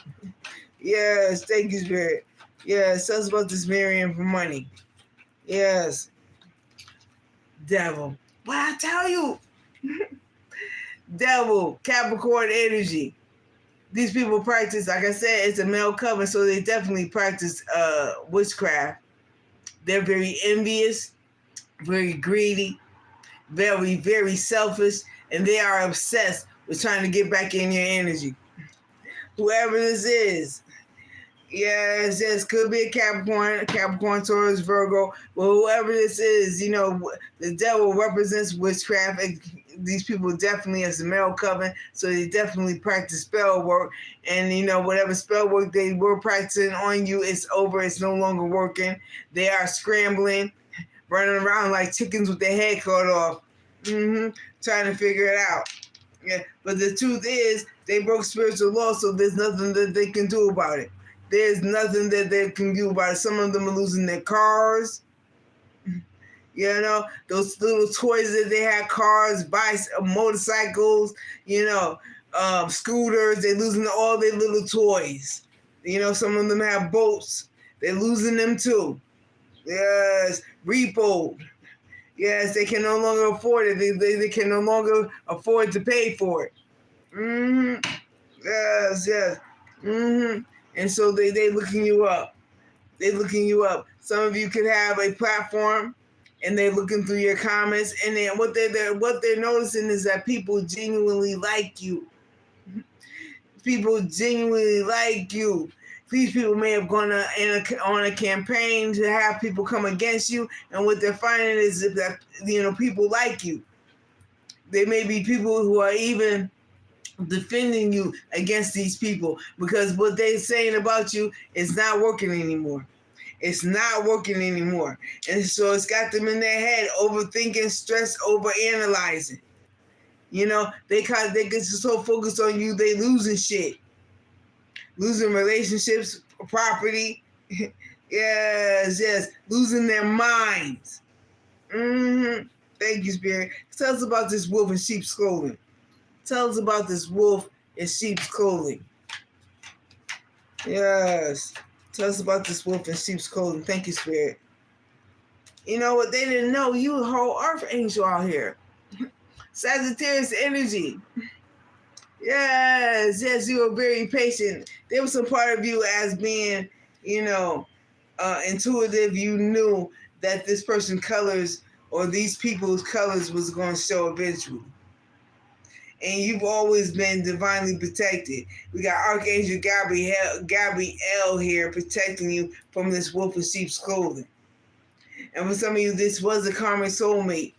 Yes, thank you, Spirit. Yes, tell us about this marrying for money. Yes. Devil. What I tell you? Devil, Capricorn energy. These people practice, like I said, it's a male coven, so they definitely practice witchcraft. They're very envious, very greedy, very, very selfish, and they are obsessed with trying to get back in your energy. Whoever this is. Yes, could be a Capricorn, Taurus, Virgo, but whoever this is, the devil represents witchcraft. These people definitely as a male coven, so they definitely practice spell work. And whatever spell work they were practicing on you, it's over. It's no longer working. They are scrambling, running around like chickens with their head cut off, trying to figure it out. Yeah, but the truth is, they broke spiritual law, so there's nothing that they can do about it. There's nothing that they can do about it. Some of them are losing their cars. Those little toys that they had, cars, bikes, motorcycles, scooters. They're losing all their little toys. Some of them have boats. They're losing them too. Yes, repoed. Yes, they can no longer afford it. They can no longer afford to pay for it. Yes. And so they looking you up. They're looking you up. Some of you could have a platform, and they're looking through your comments, and then what they're noticing is that people genuinely like you. People genuinely like you. These people may have gone on a campaign to have people come against you, and what they're finding is that people like you. There may be people who are even defending you against these people because what they're saying about you is not working anymore. It's not working anymore. And so it's got them in their head overthinking, stressed, overanalyzing. They get so focused on you, they losing shit. Losing relationships, property. yes. Losing their minds. Thank you, Spirit. Tell us about this wolf in sheep's clothing. Tell us about this wolf in sheep's clothing. Yes. Tell us about this wolf in sheep's clothing. Thank you, Spirit. You know what? They didn't know you a whole archangel out here. Sagittarius energy. Yes, you were very patient. There was some part of you as being, intuitive. You knew that this person's colors or these people's colors was going to show eventually. And you've always been divinely protected. We got Archangel Gabriel here protecting you from this wolf in sheep's clothing. And for some of you, this was a karmic soulmate.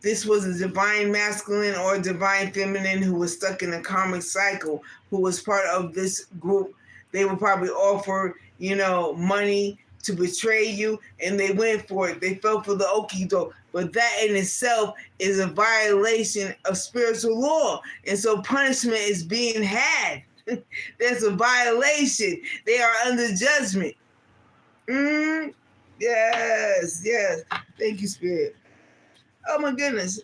This was a divine masculine or divine feminine who was stuck in a karmic cycle, who was part of this group. They were probably offered, money to betray you, and they went for it. They fell for the okie doke. But that in itself is a violation of spiritual law. And so punishment is being had. That's a violation. They are under judgment. Yes. Thank you, Spirit. Oh my goodness.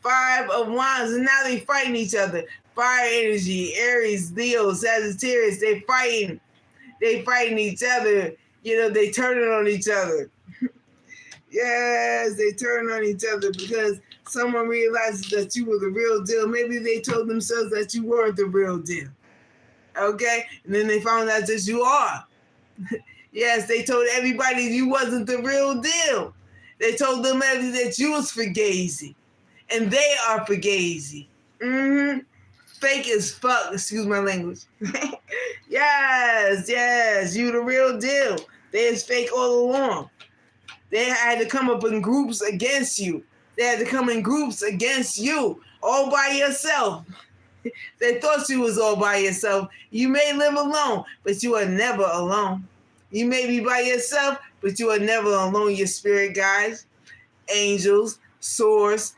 5 of Wands, and now they fighting each other. Fire energy, Aries, Leo, Sagittarius, they fighting each other. They turning on each other. Yes, they turn on each other because someone realizes that you were the real deal. Maybe they told themselves that you weren't the real deal. Okay? And then they found out that you are. Yes, they told everybody you wasn't the real deal. They told them that you was fugazi. And they are fugazi. Fake as fuck, excuse my language. Yes, you the real deal. They is fake all along. They had to come up in groups against you. They had to come in groups against you, all by yourself. They thought you was all by yourself. You may live alone, but you are never alone. You may be by yourself, but you are never alone. Your spirit guides, angels, source.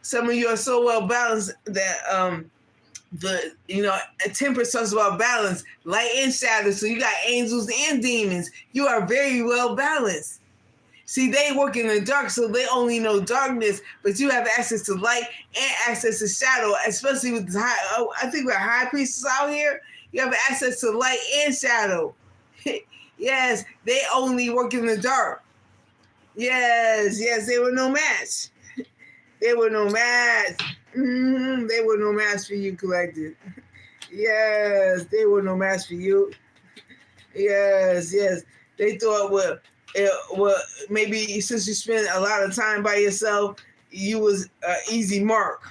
Some of you are so well balanced that Temperance talks about balance, light and shadow. So you got angels and demons. You are very well balanced. See, they work in the dark, so they only know darkness, but you have access to light and access to shadow, especially with the I think we're high priestess out here. You have access to light and shadow. Yes, they only work in the dark. Yes, they were no match. They were no match. They were no match for you, collective. Yes, they were no match for you. Yes. They thought, well, maybe since you spent a lot of time by yourself, you was an easy mark.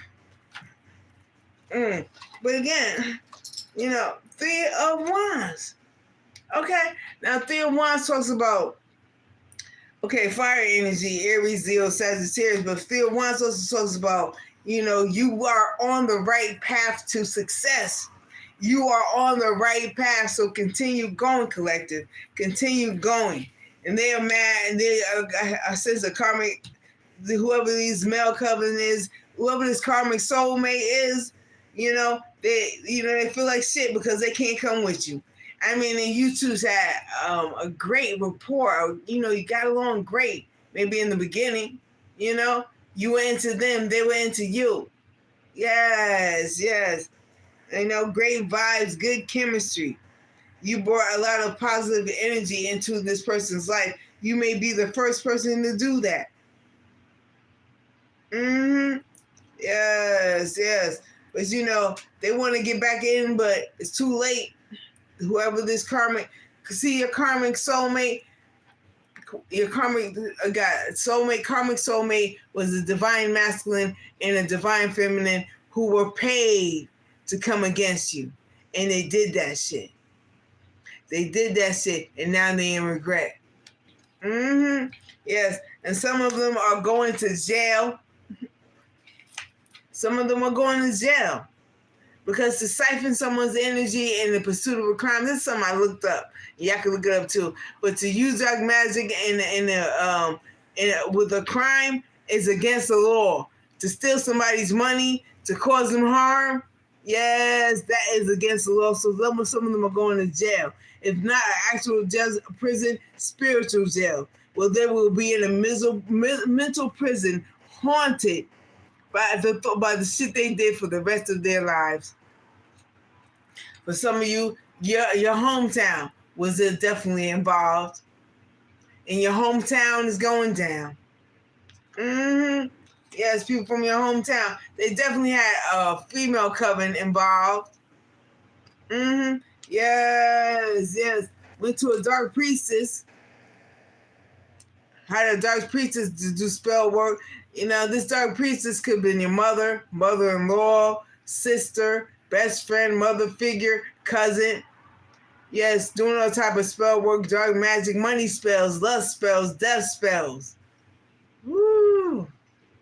But again, 3 of Wands. Okay, now 3 of Wands talks about, fire energy, Aries, Leo, Sagittarius, but 3 of Wands also talks about, you are on the right path to success. You are on the right path, so continue going, collective. Continue going. And they are mad, and I sense a karmic, whoever these male coven is, whoever this karmic soulmate is, they feel like shit because they can't come with you. I mean, and you two had a great rapport. You got along great. Maybe in the beginning, you were into them, they were into you. Yes. Great vibes, good chemistry. You brought a lot of positive energy into this person's life. You may be the first person to do that. Yes. But they want to get back in, but it's too late. Whoever this karmic, See, your karmic soulmate, karmic soulmate was a divine masculine and a divine feminine who were paid to come against you. And they did that shit. And now they in regret. Yes, and some of them are going to jail. Because to siphon someone's energy in the pursuit of a crime, this is something I looked up. Y'all can look it up too. But to use dark magic with a crime is against the law. To steal somebody's money, to cause them harm, yes, that is against the law. So some of them are going to jail. If not an actual jail, prison, spiritual jail. Well, they will be in a mental prison, haunted by the shit they did for the rest of their lives. For some of you, your hometown was definitely involved. And your hometown is going down. Yes, people from your hometown. They definitely had a female coven involved. Yes. Went to a dark priestess. Had a dark priestess to do spell work. You know, this dark priestess could have been your mother, mother-in-law, sister, best friend, mother figure, cousin. Yes, doing all type of spell work, dark magic, money spells, lust spells, death spells. Woo!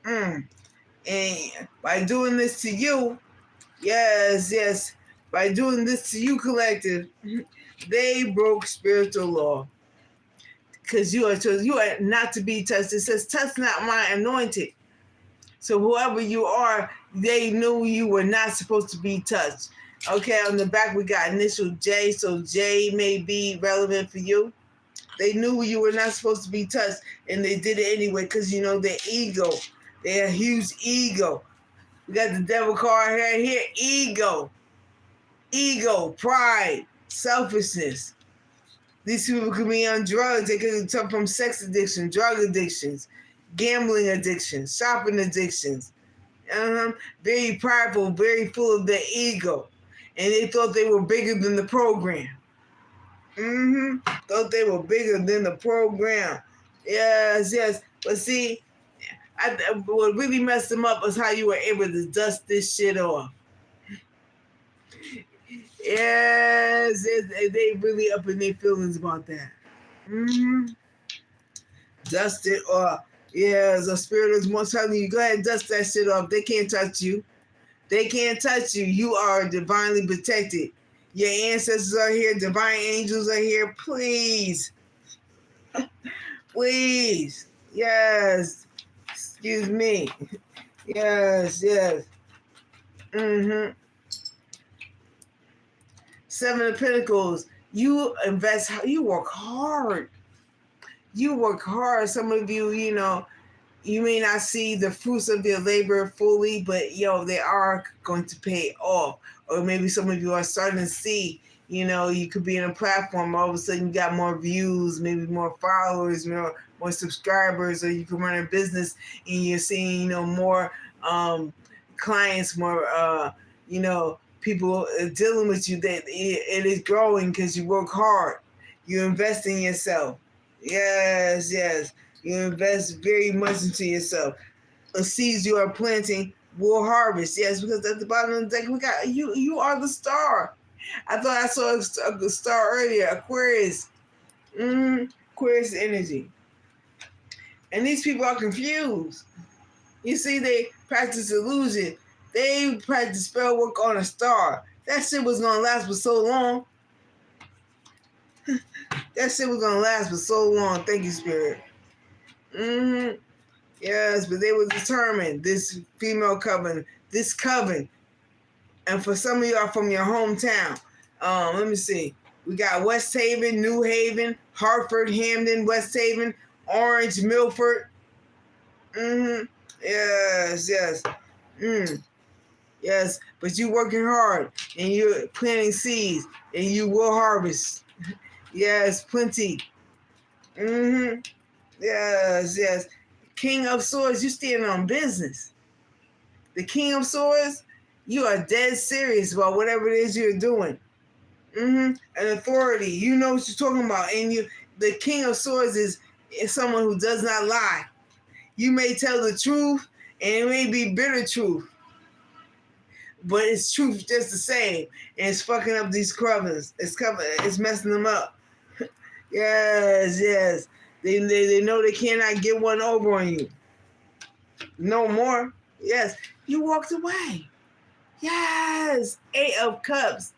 And by doing this to you, yes, by doing this to you, collective, they broke spiritual law. Because you are not to be touched. It says, touch not my anointed. So whoever you are, they knew you were not supposed to be touched. Okay, on the back we got initial J, so J may be relevant for you. They knew you were not supposed to be touched, and they did it anyway because, you know, their ego. They have huge ego. We got the devil card right here, ego. Ego, pride, selfishness. These people could be on drugs. They could come from sex addiction, drug addictions, gambling addictions, shopping addictions. Very prideful, very full of their ego. And they thought they were bigger than the program. Thought they were bigger than the program. Yes. But see, what really messed them up was how you were able to dust this shit off. Yes, they really up in their feelings about that. Dust it off. Yes, the spirit is more telling you, go ahead and dust that shit off. They can't touch you. You are divinely protected. Your ancestors are here. Divine angels are here. Please. Please. Yes. Excuse me. Yes. Seven of Pentacles. You invest, you work hard. Some of you, you know, you may not see the fruits of your labor fully, but, they are going to pay off. Or maybe some of you are starting to see, you could be in a platform, all of a sudden you got more views, maybe more followers, more subscribers, or you can run a business and you're seeing, more clients, more, people dealing with you, that it is growing because you work hard. You invest in yourself. Yes. You invest very much into yourself. The seeds you are planting will harvest. Yes, because at the bottom of the deck, we got you. You are the star. I thought I saw a star earlier. Aquarius. Aquarius energy. And these people are confused. You see, they practice illusion. They practice spell work on a star. That shit was going to last for so long. Thank you, Spirit. Yes, but they were determined. This female coven. And for some of you are from your hometown. Let me see. We got West Haven, New Haven, Hartford, Hamden, West Haven, Orange, Milford. Yes. Yes, but you're working hard and you're planting seeds and you will harvest. Yes, plenty. Yes. King of Swords, you standing on business. The King of Swords, you are dead serious about whatever it is you're doing. An authority. You know what you're talking about. And the King of Swords is someone who does not lie. You may tell the truth, and it may be bitter truth, but it's truth just the same. And it's fucking up these Covens. It's messing them up. Yes. They know they cannot get one over on you. No more. Yes. You walked away. Yes. 8 of Cups.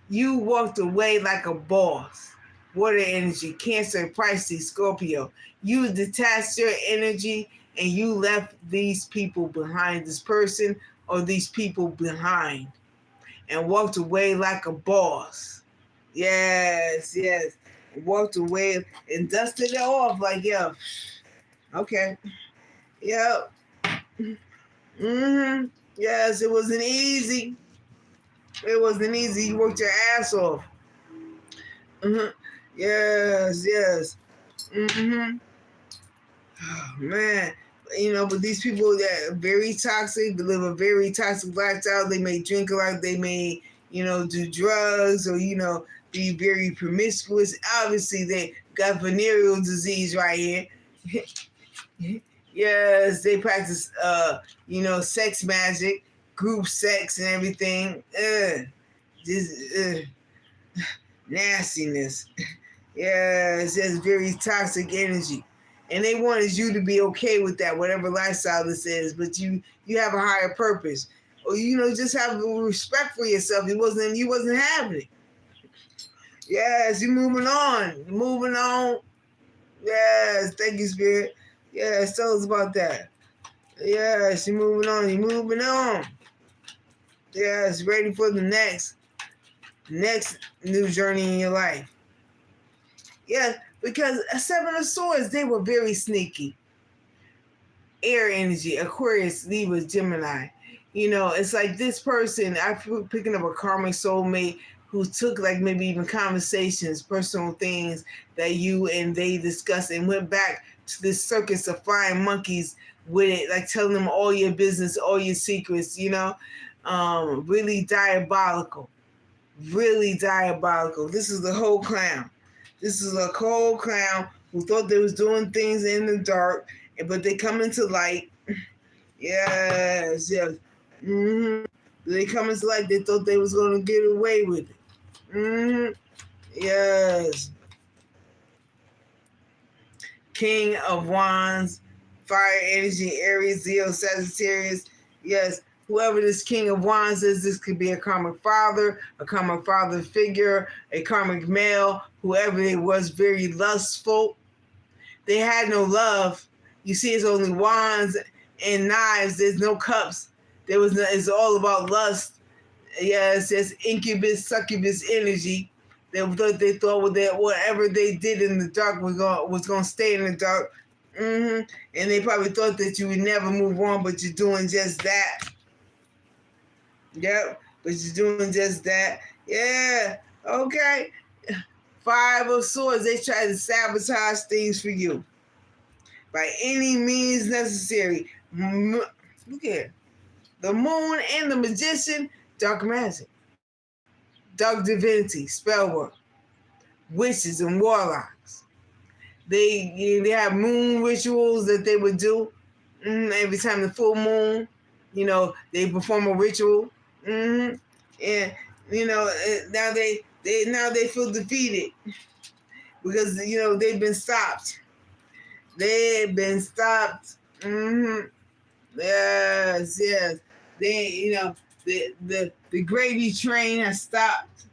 You walked away like a boss. Water energy, Cancer, Pisces, Scorpio. You detached your energy and you left these people behind, this person or these people behind, and walked away like a boss. Yes. Walked away and dusted it off like, yo, okay. Yep. Yes, it wasn't easy. It wasn't easy. You worked your ass off. Yes. Oh, man. But these people that are very toxic, they live a very toxic lifestyle. They may drink a lot. They may, do drugs or, be very promiscuous. Obviously, they got venereal disease right here. Yes, they practice, sex magic, group sex and everything. Just nastiness. Yeah, it's just very toxic energy. And they wanted you to be okay with that, whatever lifestyle this is, but you have a higher purpose. Or, just have respect for yourself. You wasn't having it. Yes, you're moving on. Yes, thank you, Spirit. Yes, tell us about that. Yes, you're moving on. Yes, ready for the next new journey in your life. Yes, because 7 of Swords, they were very sneaky. Air energy, Aquarius, Libra, Gemini. It's like this person, I'm picking up a karmic soulmate who took like maybe even conversations, personal things that you and they discussed and went back to this circus of flying monkeys with it, like telling them all your business, all your secrets, really diabolical. Really diabolical. This is the whole clown. This is a cold clown who thought they was doing things in the dark, but they come into light. Yes. They come into light. They thought they was going to get away with it. Yes. King of Wands, fire energy, Aries, Leo, Sagittarius. Yes. Whoever this King of Wands is, this could be a karmic father figure, a karmic male, whoever it was, very lustful. They had no love. You see, it's only wands and knives. There's no cups. It's all about lust. Yes, it's incubus, succubus energy. They thought that whatever they did in the dark was going to stay in the dark. And they probably thought that you would never move on, but you're doing just that. Yep, but you're doing just that. Yeah, okay. 5 of Swords, they try to sabotage things for you by any means necessary. Look here. The Moon and the Magician, dark magic, dark divinity, spell work, witches and warlocks. They have moon rituals that they would do every time the full moon. They perform a ritual. And now they feel defeated because they've been stopped. Yes. The gravy train has stopped.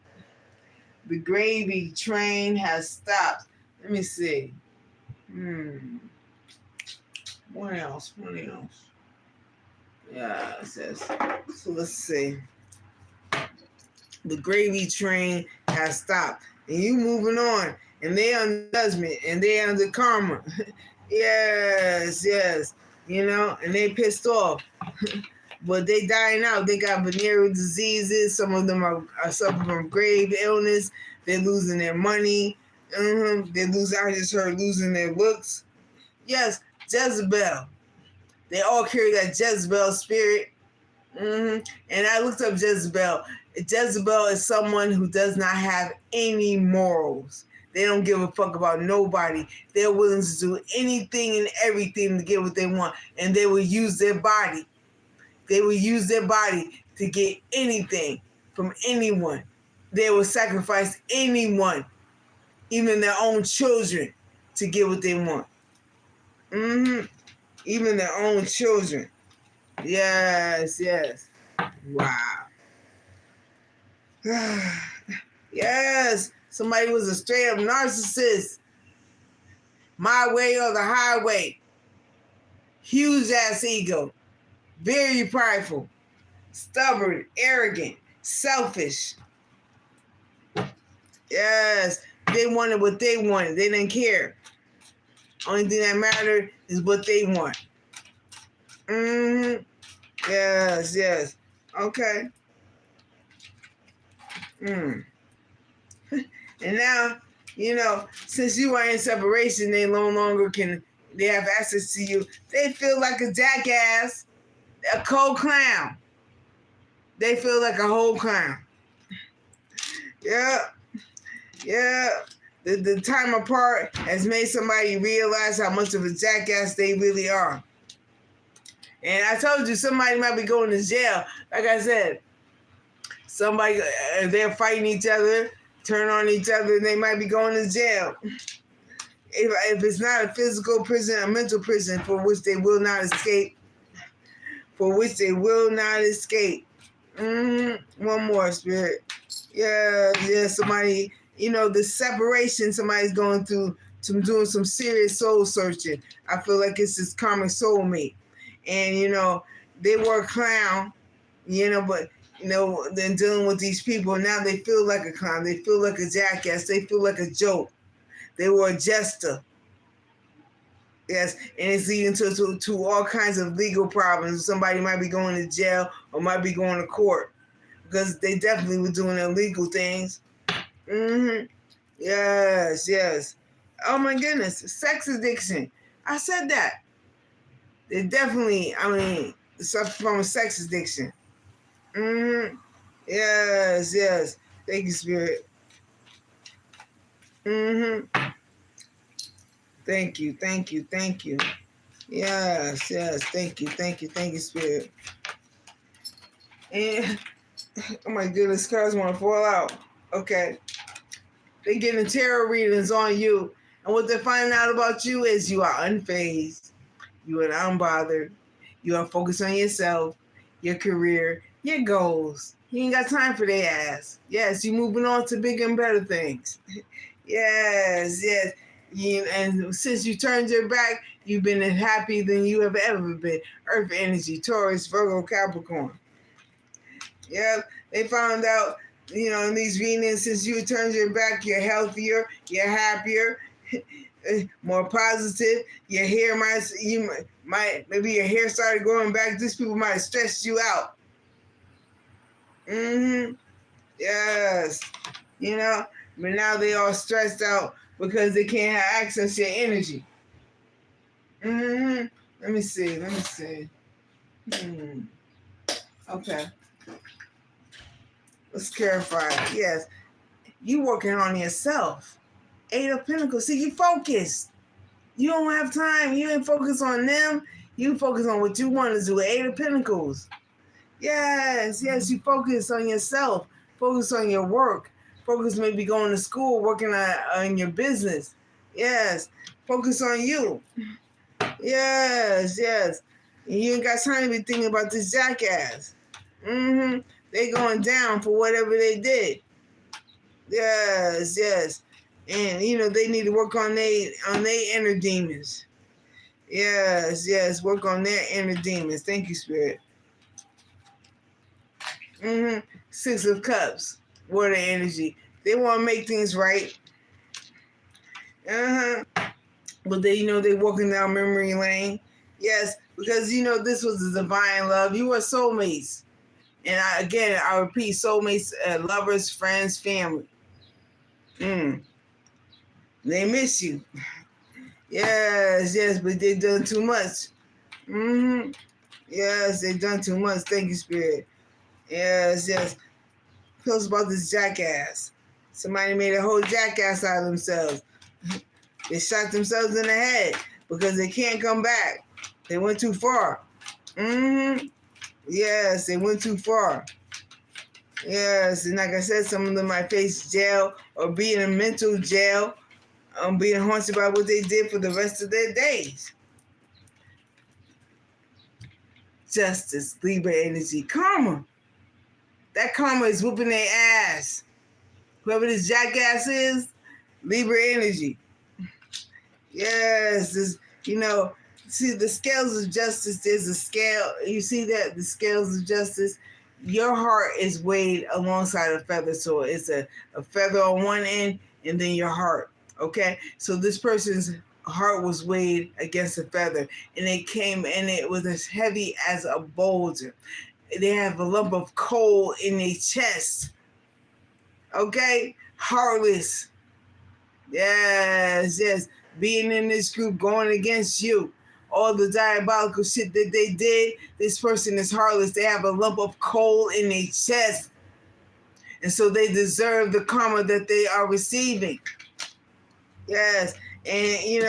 The gravy train has stopped. Let me see. What else? Yeah, it says. So let's see. The gravy train has stopped. And you moving on. And they under judgment. And they under karma. Yes. And they pissed off. But they dying out. They got venereal diseases. Some of them are suffering from grave illness. They're losing their money. I just heard losing their looks. Yes, Jezebel. They all carry that Jezebel spirit. And I looked up Jezebel. Jezebel is someone who does not have any morals. They don't give a fuck about nobody. They're willing to do anything and everything to get what they want. And they will use their body. They will use their body to get anything from anyone. They will sacrifice anyone, even their own children, to get what they want. Even their own children. Yes, yes. Wow. Yes. Somebody was a straight up narcissist. My way or the highway. Huge ass ego. Very prideful. Stubborn. Arrogant. Selfish. Yes. They wanted what they wanted. They didn't care. Only thing that mattered is what they want. Yes, yes. Okay. And now, since you are in separation, they no longer they have access to you. They feel like a jackass, a cold clown. They feel like a whole clown. Yeah. The time apart has made somebody realize how much of a jackass they really are. And I told you, somebody might be going to jail. Like I said, somebody, they're fighting each other, turn on each other, and they might be going to jail. If it's not a physical prison, a mental prison for which they will not escape. One more, Spirit. Yeah, somebody, the separation somebody's going through, doing some serious soul searching. I feel like it's this karmic soulmate. And, they were a clown, but, then dealing with these people, now they feel like a clown. They feel like a jackass. They feel like a joke. They were a jester. Yes, and it's leading to all kinds of legal problems. Somebody might be going to jail or might be going to court because they definitely were doing illegal things. Yes. Oh, my goodness. Sex addiction. I said that. They definitely, suffer from a sex addiction. Yes. Thank you, Spirit. Thank you. Yes. Thank you, Spirit. And, oh my goodness, cards want to fall out. Okay. They're getting tarot readings on you. And what they're finding out about you is you are unfazed. You are unbothered. You are focused on yourself, your career, your goals. You ain't got time for their ass. Yes, you're moving on to bigger and better things. Yes. And since you turned your back, you've been happier than you have ever been. Earth energy, Taurus, Virgo, Capricorn. Yeah, they found out, in these readings, since you turned your back, you're healthier, you're happier, more positive. Your hair maybe your hair started growing back. These people might have stressed you out. Yes. But now they all stressed out because they can't have access to your energy. Let me see. Okay. Let's clarify. Yes. You working on yourself. 8 of Pentacles. See, you focused. You don't have time. You ain't focused on them. You focus on what you want to do. 8 of Pentacles. Yes. You focus on yourself. Focus on your work. Focus maybe going to school, working on your business. Yes. Focus on you. Yes. You ain't got time to be thinking about this jackass. They going down for whatever they did. Yes. And, they need to work on their inner demons. Yes. Work on their inner demons. Thank you, Spirit. 6 of Cups. Water energy. They want to make things right. But they walking down memory lane. Yes, because, this was a divine love. You were soulmates. And I repeat, soulmates, lovers, friends, family. They miss you. Yes, but they done too much. Yes, they done too much. Thank you, Spirit. Yes, yes. Tell us about this jackass. Somebody made a whole jackass out of themselves. They shot themselves in the head because they can't come back. They went too far. Mm-hmm. Yes, they went too far. Yes, and like I said, some of them might face jail or be in a mental jail, being haunted by what they did for the rest of their days. Justice, Libra energy, karma. That karma is whooping their ass. Whoever this jackass is, Libra energy. Yes, this, see the scales of justice. There's a scale. You see that the scales of justice. Your heart is weighed alongside a feather, so it's a feather on one end, and then your heart. Okay, so this person's heart was weighed against a feather, and it came, and it was as heavy as a boulder. They have a lump of coal in their chest. Okay, heartless. Yes, yes. Being in this group going against you. All the diabolical shit that they did, this person is heartless. They have a lump of coal in their chest. And so they deserve the karma that they are receiving. Yes. And,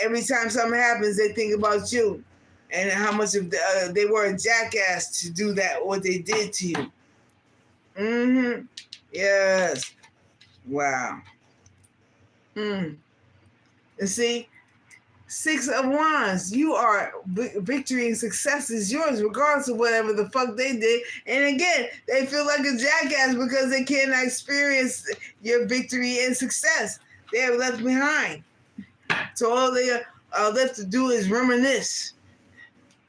every time something happens, they think about you and how much of they were a jackass to do that, what they did to you. Mm-hmm. Yes. Wow. And see, Six of Wands, you are victory and success is yours, regardless of whatever the fuck they did. And again, they feel like a jackass because they cannot experience your victory and success. They are left behind. So all they are left to do is reminisce.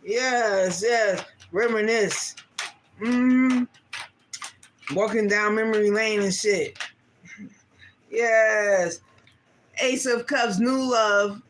Yes, yes, reminisce. Walking down memory lane and shit. Yes. Ace of Cups, new love.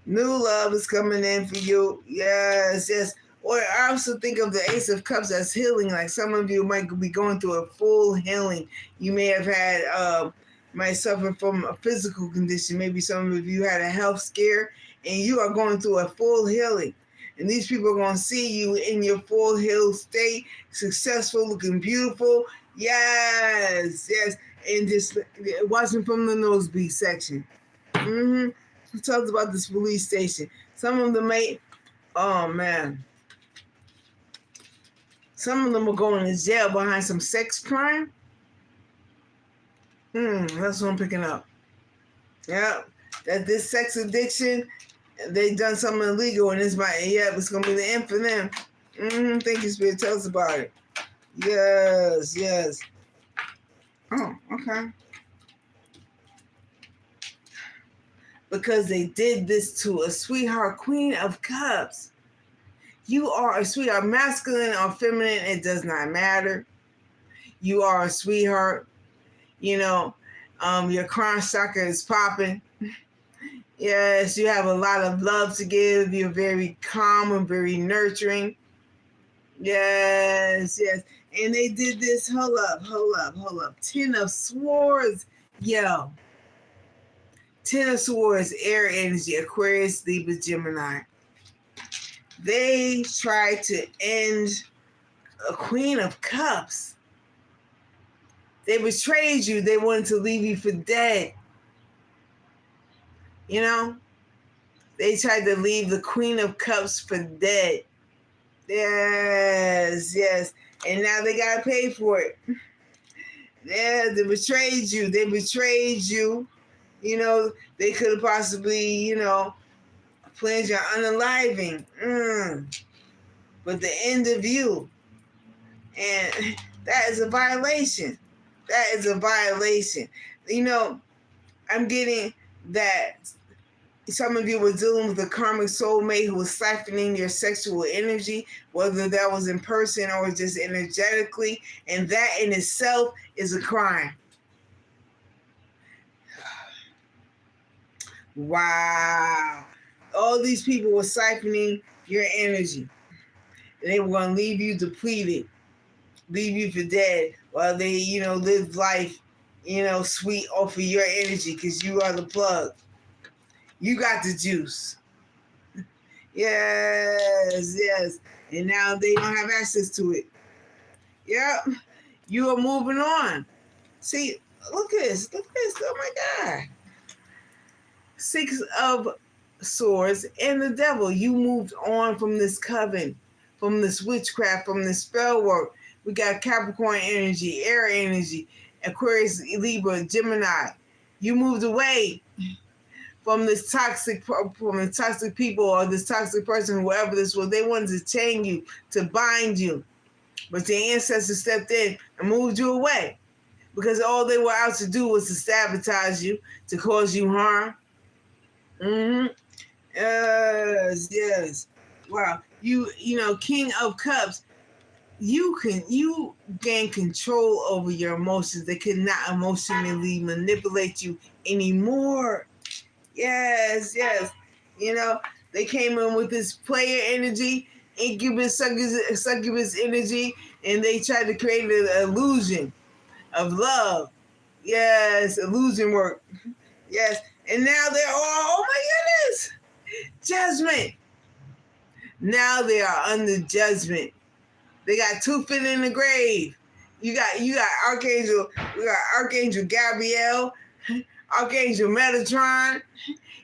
New love is coming in for you. Yes, yes. Or I also think of the Ace of Cups as healing. Like some of you might be going through a full healing. You may have had, might suffer from a physical condition. Maybe some of you had a health scare and you are going through a full healing. And these people are going to see you in your full healed state, successful, looking beautiful. Yes, yes. And just watching from the nosebleed section. Who talks about this police station? Some of them oh man. Some of them are going to jail behind some sex crime. That's what I'm picking up. Yeah, that this sex addiction, they done something illegal, and it's gonna be the end for them. Thank you, Spirit. Tell us about it. Yes, yes. Oh, okay. Because they did this to a sweetheart, Queen of Cups. You are a sweetheart, masculine or feminine, it does not matter. You are a sweetheart. Your crown chakra is popping. Yes, you have a lot of love to give. You're very calm and very nurturing. Yes, yes. And they did this, hold up. 10 of Swords. Yo. 10 of Swords, air energy, Aquarius, Libra, Gemini. They tried to end a Queen of Cups. They betrayed you. They wanted to leave you for dead. They tried to leave the Queen of Cups for dead. Yes, yes. And now they got to pay for it. Yeah, they betrayed you. They could have possibly, planned your unaliving. But the end of you. And that is a violation. That is a violation. I'm getting that some of you were dealing with a karmic soulmate who was siphoning your sexual energy, whether that was in person or just energetically, and that in itself is a crime. Wow. All these people were siphoning your energy. And they were going to leave you depleted, leave you for dead, while they, live life, sweet off of your energy because you are the plug. You got the juice. Yes, yes. And now they don't have access to it. Yep. You are moving on. See, look at this. Look at this. Oh my God. 6 of Swords and the Devil. You moved on from this coven, from this witchcraft, from this spell work. We got Capricorn energy, air energy, Aquarius, Libra, Gemini. You moved away from this toxic people or this toxic person, whoever this was. They wanted to chain you, to bind you. But the ancestors stepped in and moved you away because all they were out to do was to sabotage you, to cause you harm. Mm-hmm. Yes, yes. Wow. You know, King of Cups, you gain control over your emotions. They could not emotionally manipulate you anymore. Yes, yes. You know, they came in with this player energy, incubus, succubus energy, and they tried to create an illusion of love. Yes, illusion work. Yes. And now they're all, oh my goodness, judgment. Now they are under judgment. They got 2 feet in the grave. You got Archangel, we got Archangel Gabriel, Archangel Metatron.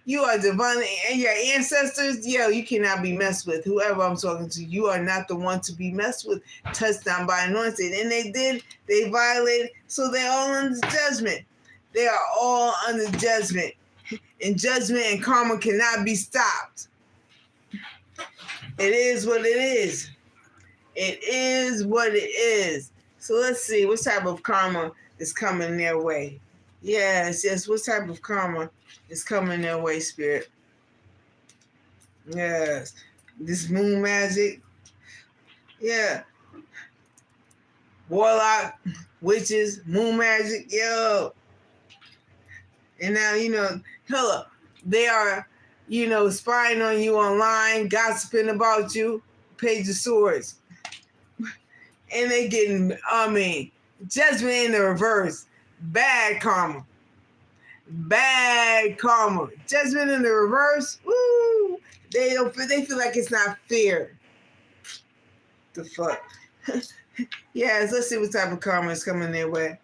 You are divine, and your ancestors, yo, you cannot be messed with. Whoever I'm talking to, you are not the one to be messed with, touched down by anointed. And they violated, so they're all under judgment. They are all under judgment. And judgment and karma cannot be stopped. It is what it is. It is what it is. So let's see what type of karma is coming their way. Yes, yes. What type of karma is coming their way, Spirit? Yes. This moon magic. Yeah. Warlock, witches, moon magic. Yo. And now, hello, they are, spying on you online, gossiping about you, Page of Swords. And they getting, judgment in the reverse. Bad karma. Bad karma. Judgment in the reverse. Woo! They feel like it's not fair. The fuck. Yes, let's see what type of karma is coming their way.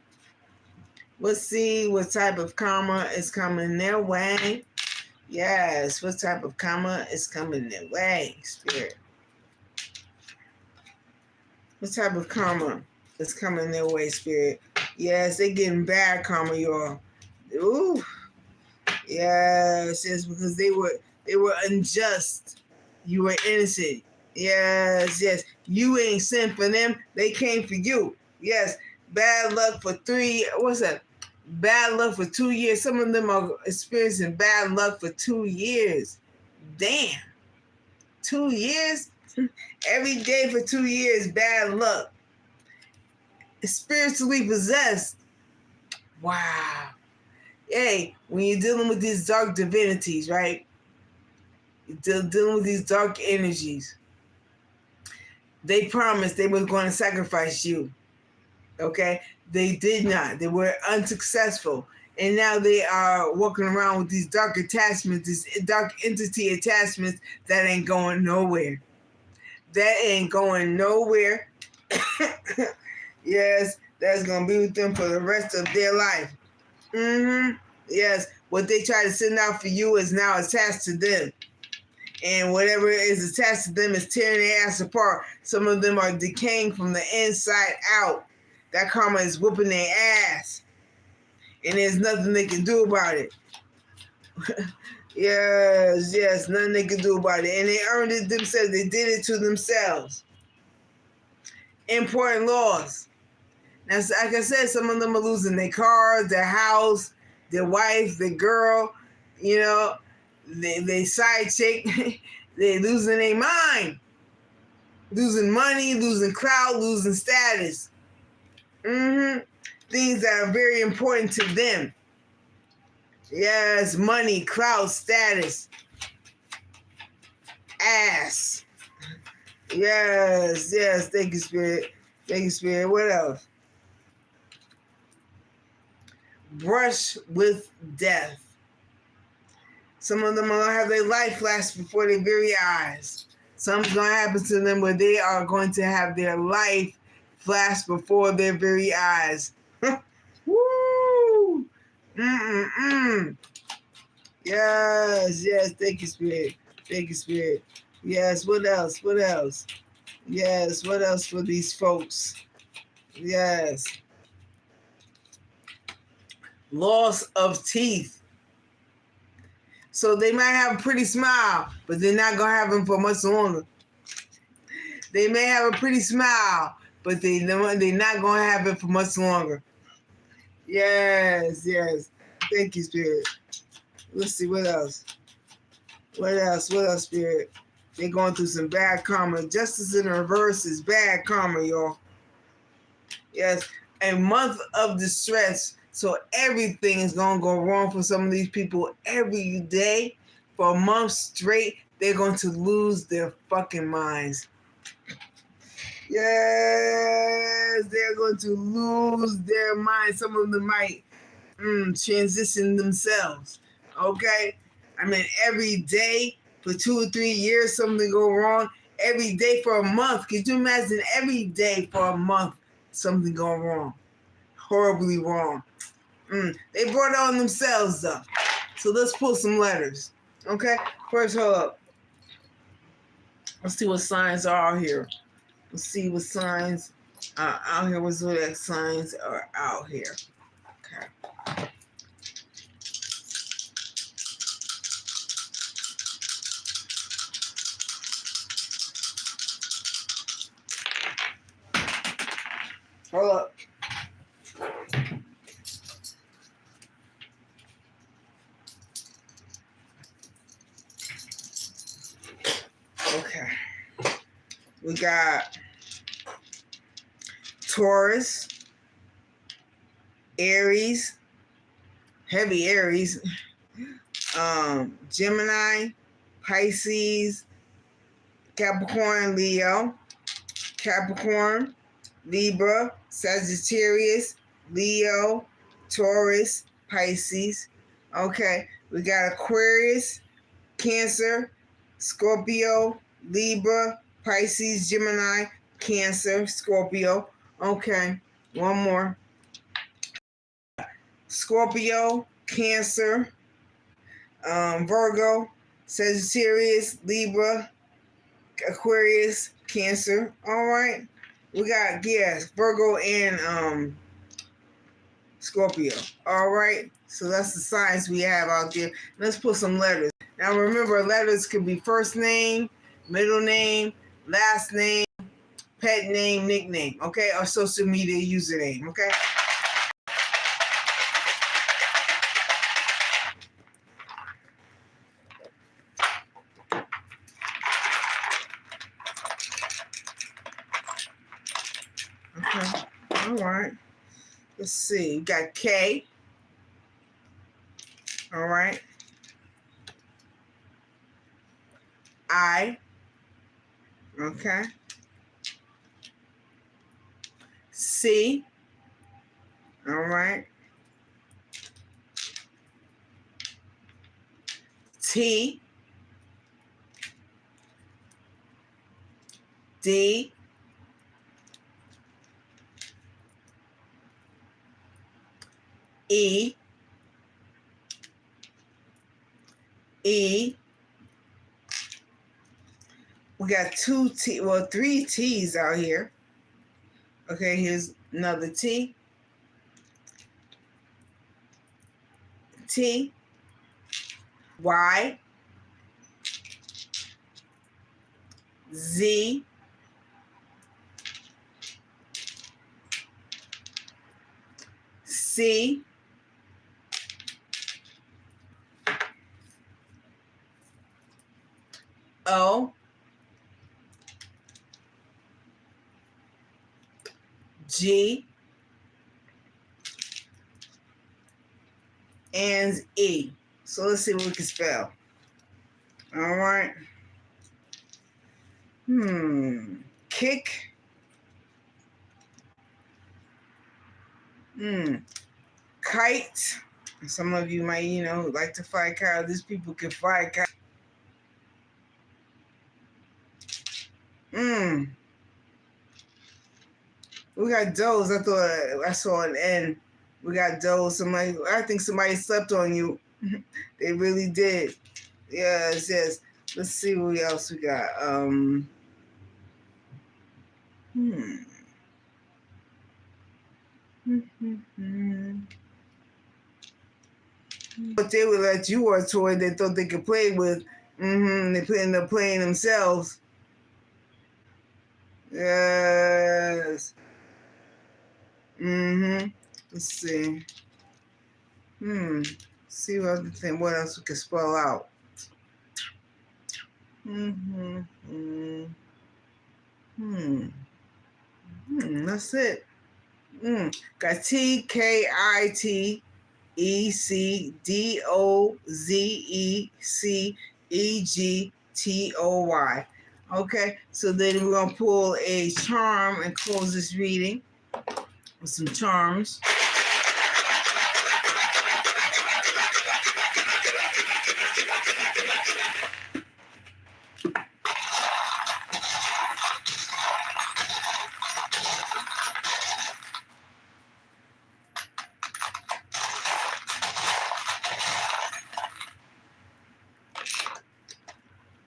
Let's see what type of karma is coming their way. Yes, what type of karma is coming their way, Spirit? What type of karma is coming their way, Spirit? Yes, they getting bad karma, y'all. Ooh. Yes, yes, because they were unjust. You were innocent. Yes, yes. You ain't sent for them. They came for you. Yes. Bad luck for 3. What's that? Bad luck for 2 years. Some of them are experiencing bad luck for 2 years. Damn. 2 years? Every day for 2 years, bad luck. Spiritually possessed. Wow. Hey, when you're dealing with these dark divinities, right? You're dealing with these dark energies. They promised they were going to sacrifice you. Okay? They did not. They were unsuccessful. And now they are walking around with these dark attachments, these dark entity attachments that ain't going nowhere. That ain't going nowhere. Yes, that's going to be with them for the rest of their life. Mm-hmm. Yes, what they try to send out for you is now attached to them. And whatever is attached to them is tearing their ass apart. Some of them are decaying from the inside out. That karma is whooping their ass. And there's nothing they can do about it. Yes, yes, nothing they can do about it. And they earned it themselves. They did it to themselves. Important laws. Now, like I said, some of them are losing their cars, their house, their wife, their girl, they side chick. They're losing their mind. Losing money, losing clout, losing status. Mm-hmm. Things that are very important to them. Yes, money, clout, status. Ass. Yes, yes. Thank you, Spirit. Thank you, Spirit. What else? Brush with death. Some of them are going to have their life flash before their very eyes. Something's going to happen to them where they are going to have their life flash before their very eyes. Woo! Yes, yes. Thank you, Spirit. Thank you, Spirit. Yes, what else? What else? Yes, what else for these folks? Yes. Loss of teeth. So they might have a pretty smile, but they're not going to have them for much longer. They may have a pretty smile, but they're not going to have it for much longer. Yes, yes. Thank you, Spirit. Let's see, what else? What else? What else, Spirit? They're going through some bad karma. Justice in reverse is bad karma, y'all. Yes, a month of distress. So everything is going to go wrong for some of these people every day. For a month straight, they're going to lose their fucking minds. Yes, they're going to lose their minds. Some of them might transition themselves. Okay? I mean, every day for 2 or 3 years, something go wrong. Every day for a month. Could you imagine every day for a month, something going wrong? Horribly wrong. They brought it on themselves, though. So let's pull some letters. Okay? First, hold up. Let's see what signs are out here. Let's see what signs are out here. What zodiac signs are out here? Okay. Hold up. Okay. We got Taurus, Aries, heavy Aries, Gemini, Pisces, Capricorn, Leo, Capricorn, Libra, Sagittarius, Leo, Taurus, Pisces. Okay, we got Aquarius, Cancer, Scorpio, Libra, Pisces, Gemini, Cancer, Scorpio. Okay, one more. Scorpio, Cancer, Virgo, Sagittarius, Libra, Aquarius, Cancer. All right. We got, yes, Virgo and Scorpio. All right. So that's the signs we have out there. Let's put some letters. Now remember, letters could be first name, middle name, last name, pet name, nickname, okay? Or social media username, okay? Okay. All right. Let's see. We got K. All right. I. Okay. C. All right. T. D. E. E. We got 2 T, well, 3 T's out here. Okay, here's another T. T. Y. Z. C. O. G. And E. So let's see what we can spell. All right. Kick. Kite. Some of you might, like to fight Kyle. These people can fight Kyle. We got Doze. I thought I saw an N. We got Doze. I think somebody slept on you. They really did. Yes, yes. Let's see what else we got. But they would let you a toy they thought they could play with. They end up playing themselves. Yes. Let's see. See what else we can spell out. That's it. Got TKITECDOZECEGTOY. Okay, so then we're gonna pull a charm and close this reading with some charms.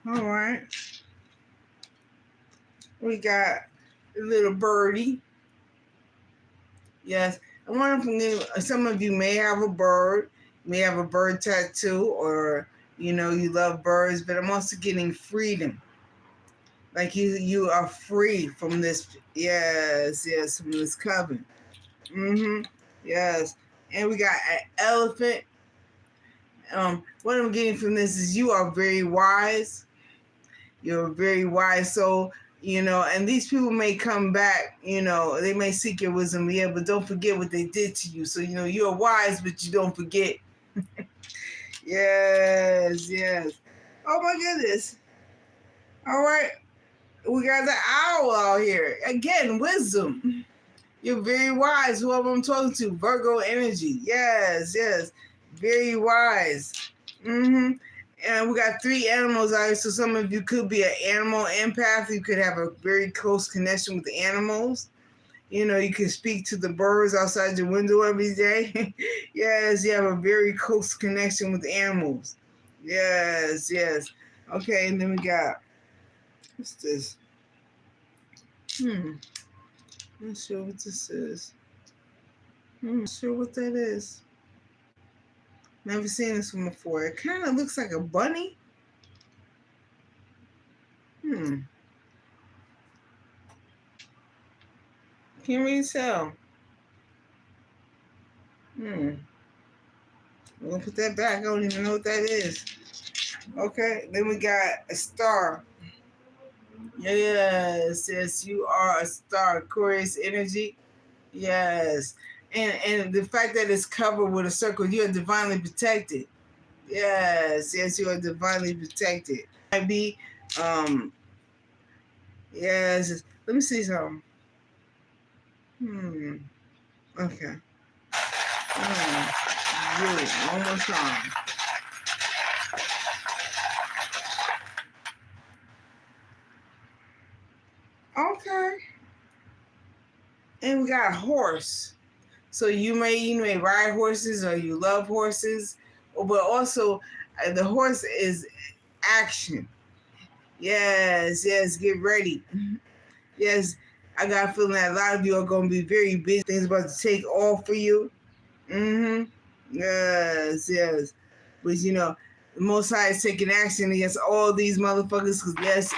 All right. We got a little birdie. Yes. I wonder if some of you may have a bird, may have a bird tattoo, or you love birds, but I'm also getting freedom. Like you are free from this. Yes, from this coven. Yes. And we got an elephant. What I'm getting from this is you are very wise. You're a very wise soul, and these people may come back, they may seek your wisdom, but don't forget what they did to you. So, you're wise, but you don't forget. Yes. Oh my goodness. All right. We got the owl out here. Again, wisdom. You're very wise, whoever I'm talking to. Virgo energy. Yes. Very wise. And we got 3 animals out here, so some of you could be an animal empath. You could have a very close connection with the animals. You can speak to the birds outside your window every day. Yes, you have a very close connection with the animals. Yes. Okay, and then we got, what's this? Not sure what this is. Not sure what that is. Never seen this one before. It kind of looks like a bunny. Can't really tell. I'm gonna put that back. I don't even know what that is. Okay, then we got a star. Yes, you are a star. Aquarius energy. Yes. And the fact that it's covered with a circle, you are divinely protected. Yes, you are divinely protected. Might be, yes. Let me see something. Okay. Really, one more time. Okay. And we got a horse. So you may ride horses, or you love horses, but also the horse is action. Yes, get ready. Yes, I got a feeling that a lot of you are going to be very busy. Things about to take off for you. Yes. But the Most High is taking action against all these motherfuckers, because yes,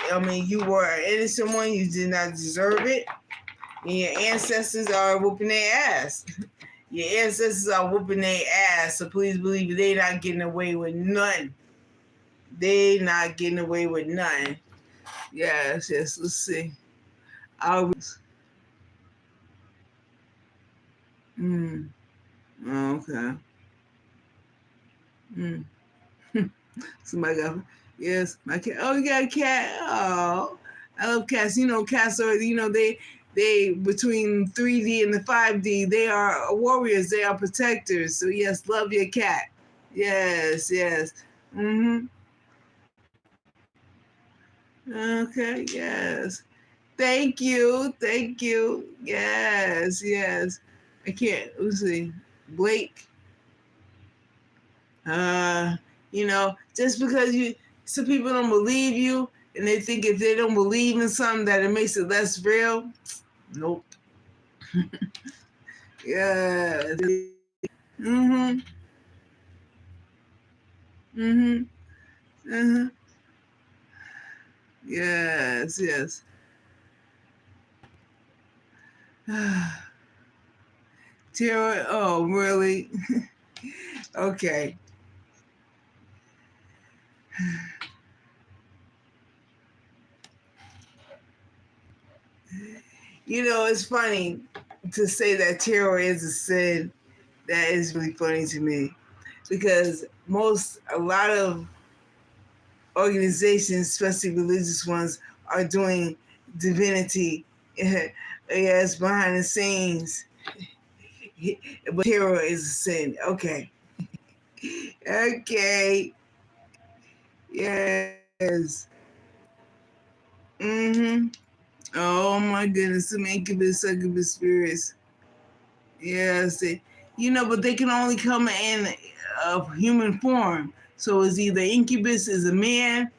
you were an innocent one. You did not deserve it. And your ancestors are whooping their ass. Your ancestors are whooping their ass. So please believe they not getting away with nothing. They not getting away with nothing. Yes. Let's see. Okay. Somebody got, yes, my cat. Oh, you got a cat. Oh, I love cats. Cats are, they between 3D and the 5D, they are warriors, they are protectors. So yes, love your cat. Yes, yes. Mm-hmm. Okay, yes. Thank you. Thank you. Yes, yes. I can't, let's see. Blake. Uh, just because some people don't believe you and they think if they don't believe in something that it makes it less real. Nope. Yeah. Mm-hmm. Mm-hmm. Uh-huh. Yes, yes. Tara, oh, really? Okay. It's funny to say that terror is a sin. That is really funny to me because a lot of organizations, especially religious ones, are doing divinity, yes, behind the scenes. But terror is a sin. Okay. Okay. Yes. Mm-hmm. Oh my goodness, some incubus, succubus spirits. Yes, but they can only come in a human form. So it's either incubus is a man,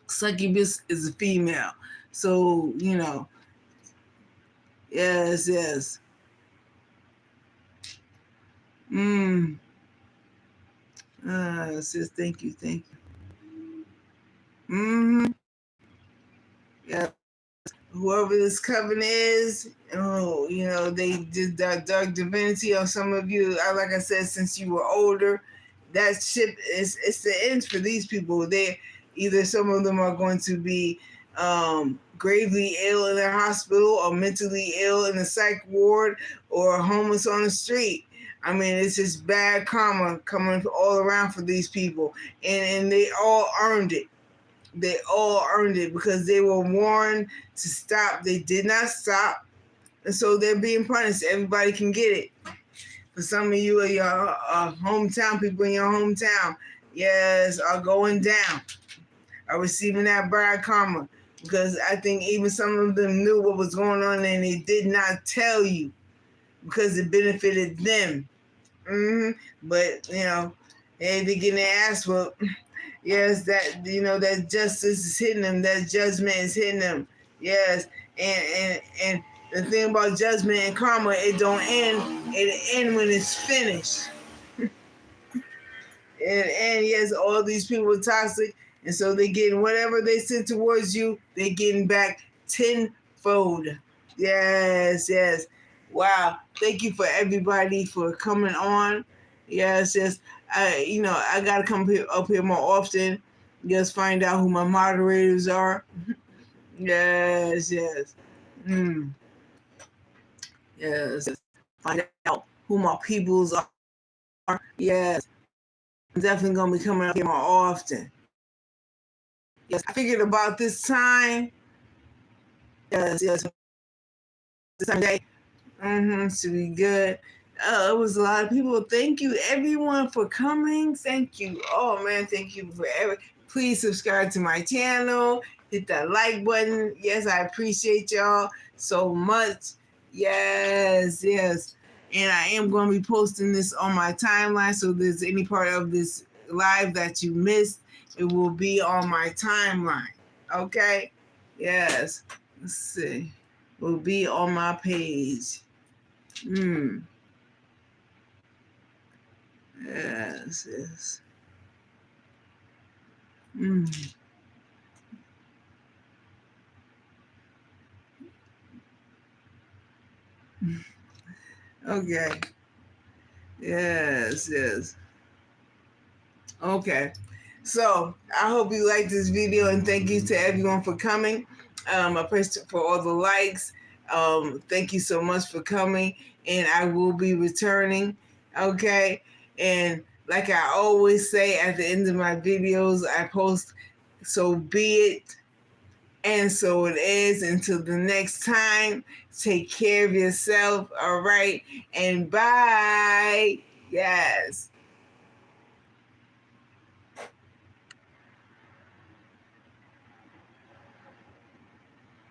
succubus is a female. So yes, yes. Mm. Sis, thank you, thank you. Mm-hmm. Yeah. Whoever this coven is, they did that dark divinity on some of you. Like I said, since you were older, that ship it's the end for these people. They either some of them are going to be gravely ill in their hospital or mentally ill in the psych ward or homeless on the street. I mean, it's just bad karma coming all around for these people, and they all earned it. They all earned it because they were warned to stop. They did not stop. And so they're being punished. Everybody can get it. For some of you, your hometown people in your hometown, yes, are going down, are receiving that bad karma. Because I think even some of them knew what was going on and they did not tell you because it benefited them. Mm-hmm. But, they getting their ass whooped. Yes, that justice is hitting them. That judgment is hitting them. Yes, and the thing about judgment and karma, it don't end. It end when it's finished. And yes, all these people are toxic, and so they getting whatever they send towards you, they getting back tenfold. Yes, yes. Wow. Thank you for everybody for coming on. Yes, yes. I gotta come up here more often. Just find out who my moderators are. Yes, yes. Mm, yes. Find out who my peoples are. Yes. I'm definitely gonna be coming up here more often. Yes. I figured about this time. Yes, yes. This time of day. Should be good. It was a lot of people. Thank you, everyone, for coming. Thank you. Oh man, thank you for Please subscribe to my channel. Hit that like button. Yes, I appreciate y'all so much. Yes, yes. And I am going to be posting this on my timeline. So if there's any part of this live that you missed, it will be on my timeline. Okay? Yes. Let's see. It will be on my page. Mm. Yes, yes. Mm. Okay. Yes, yes. Okay. So I hope you liked this video and thank you to everyone for coming. I praise for all the likes. Thank you so much for coming and I will be returning. Okay. And like I always say at the end of my videos, I post, so be it. And so it is. Until the next time, take care of yourself, all right? And bye. Yes.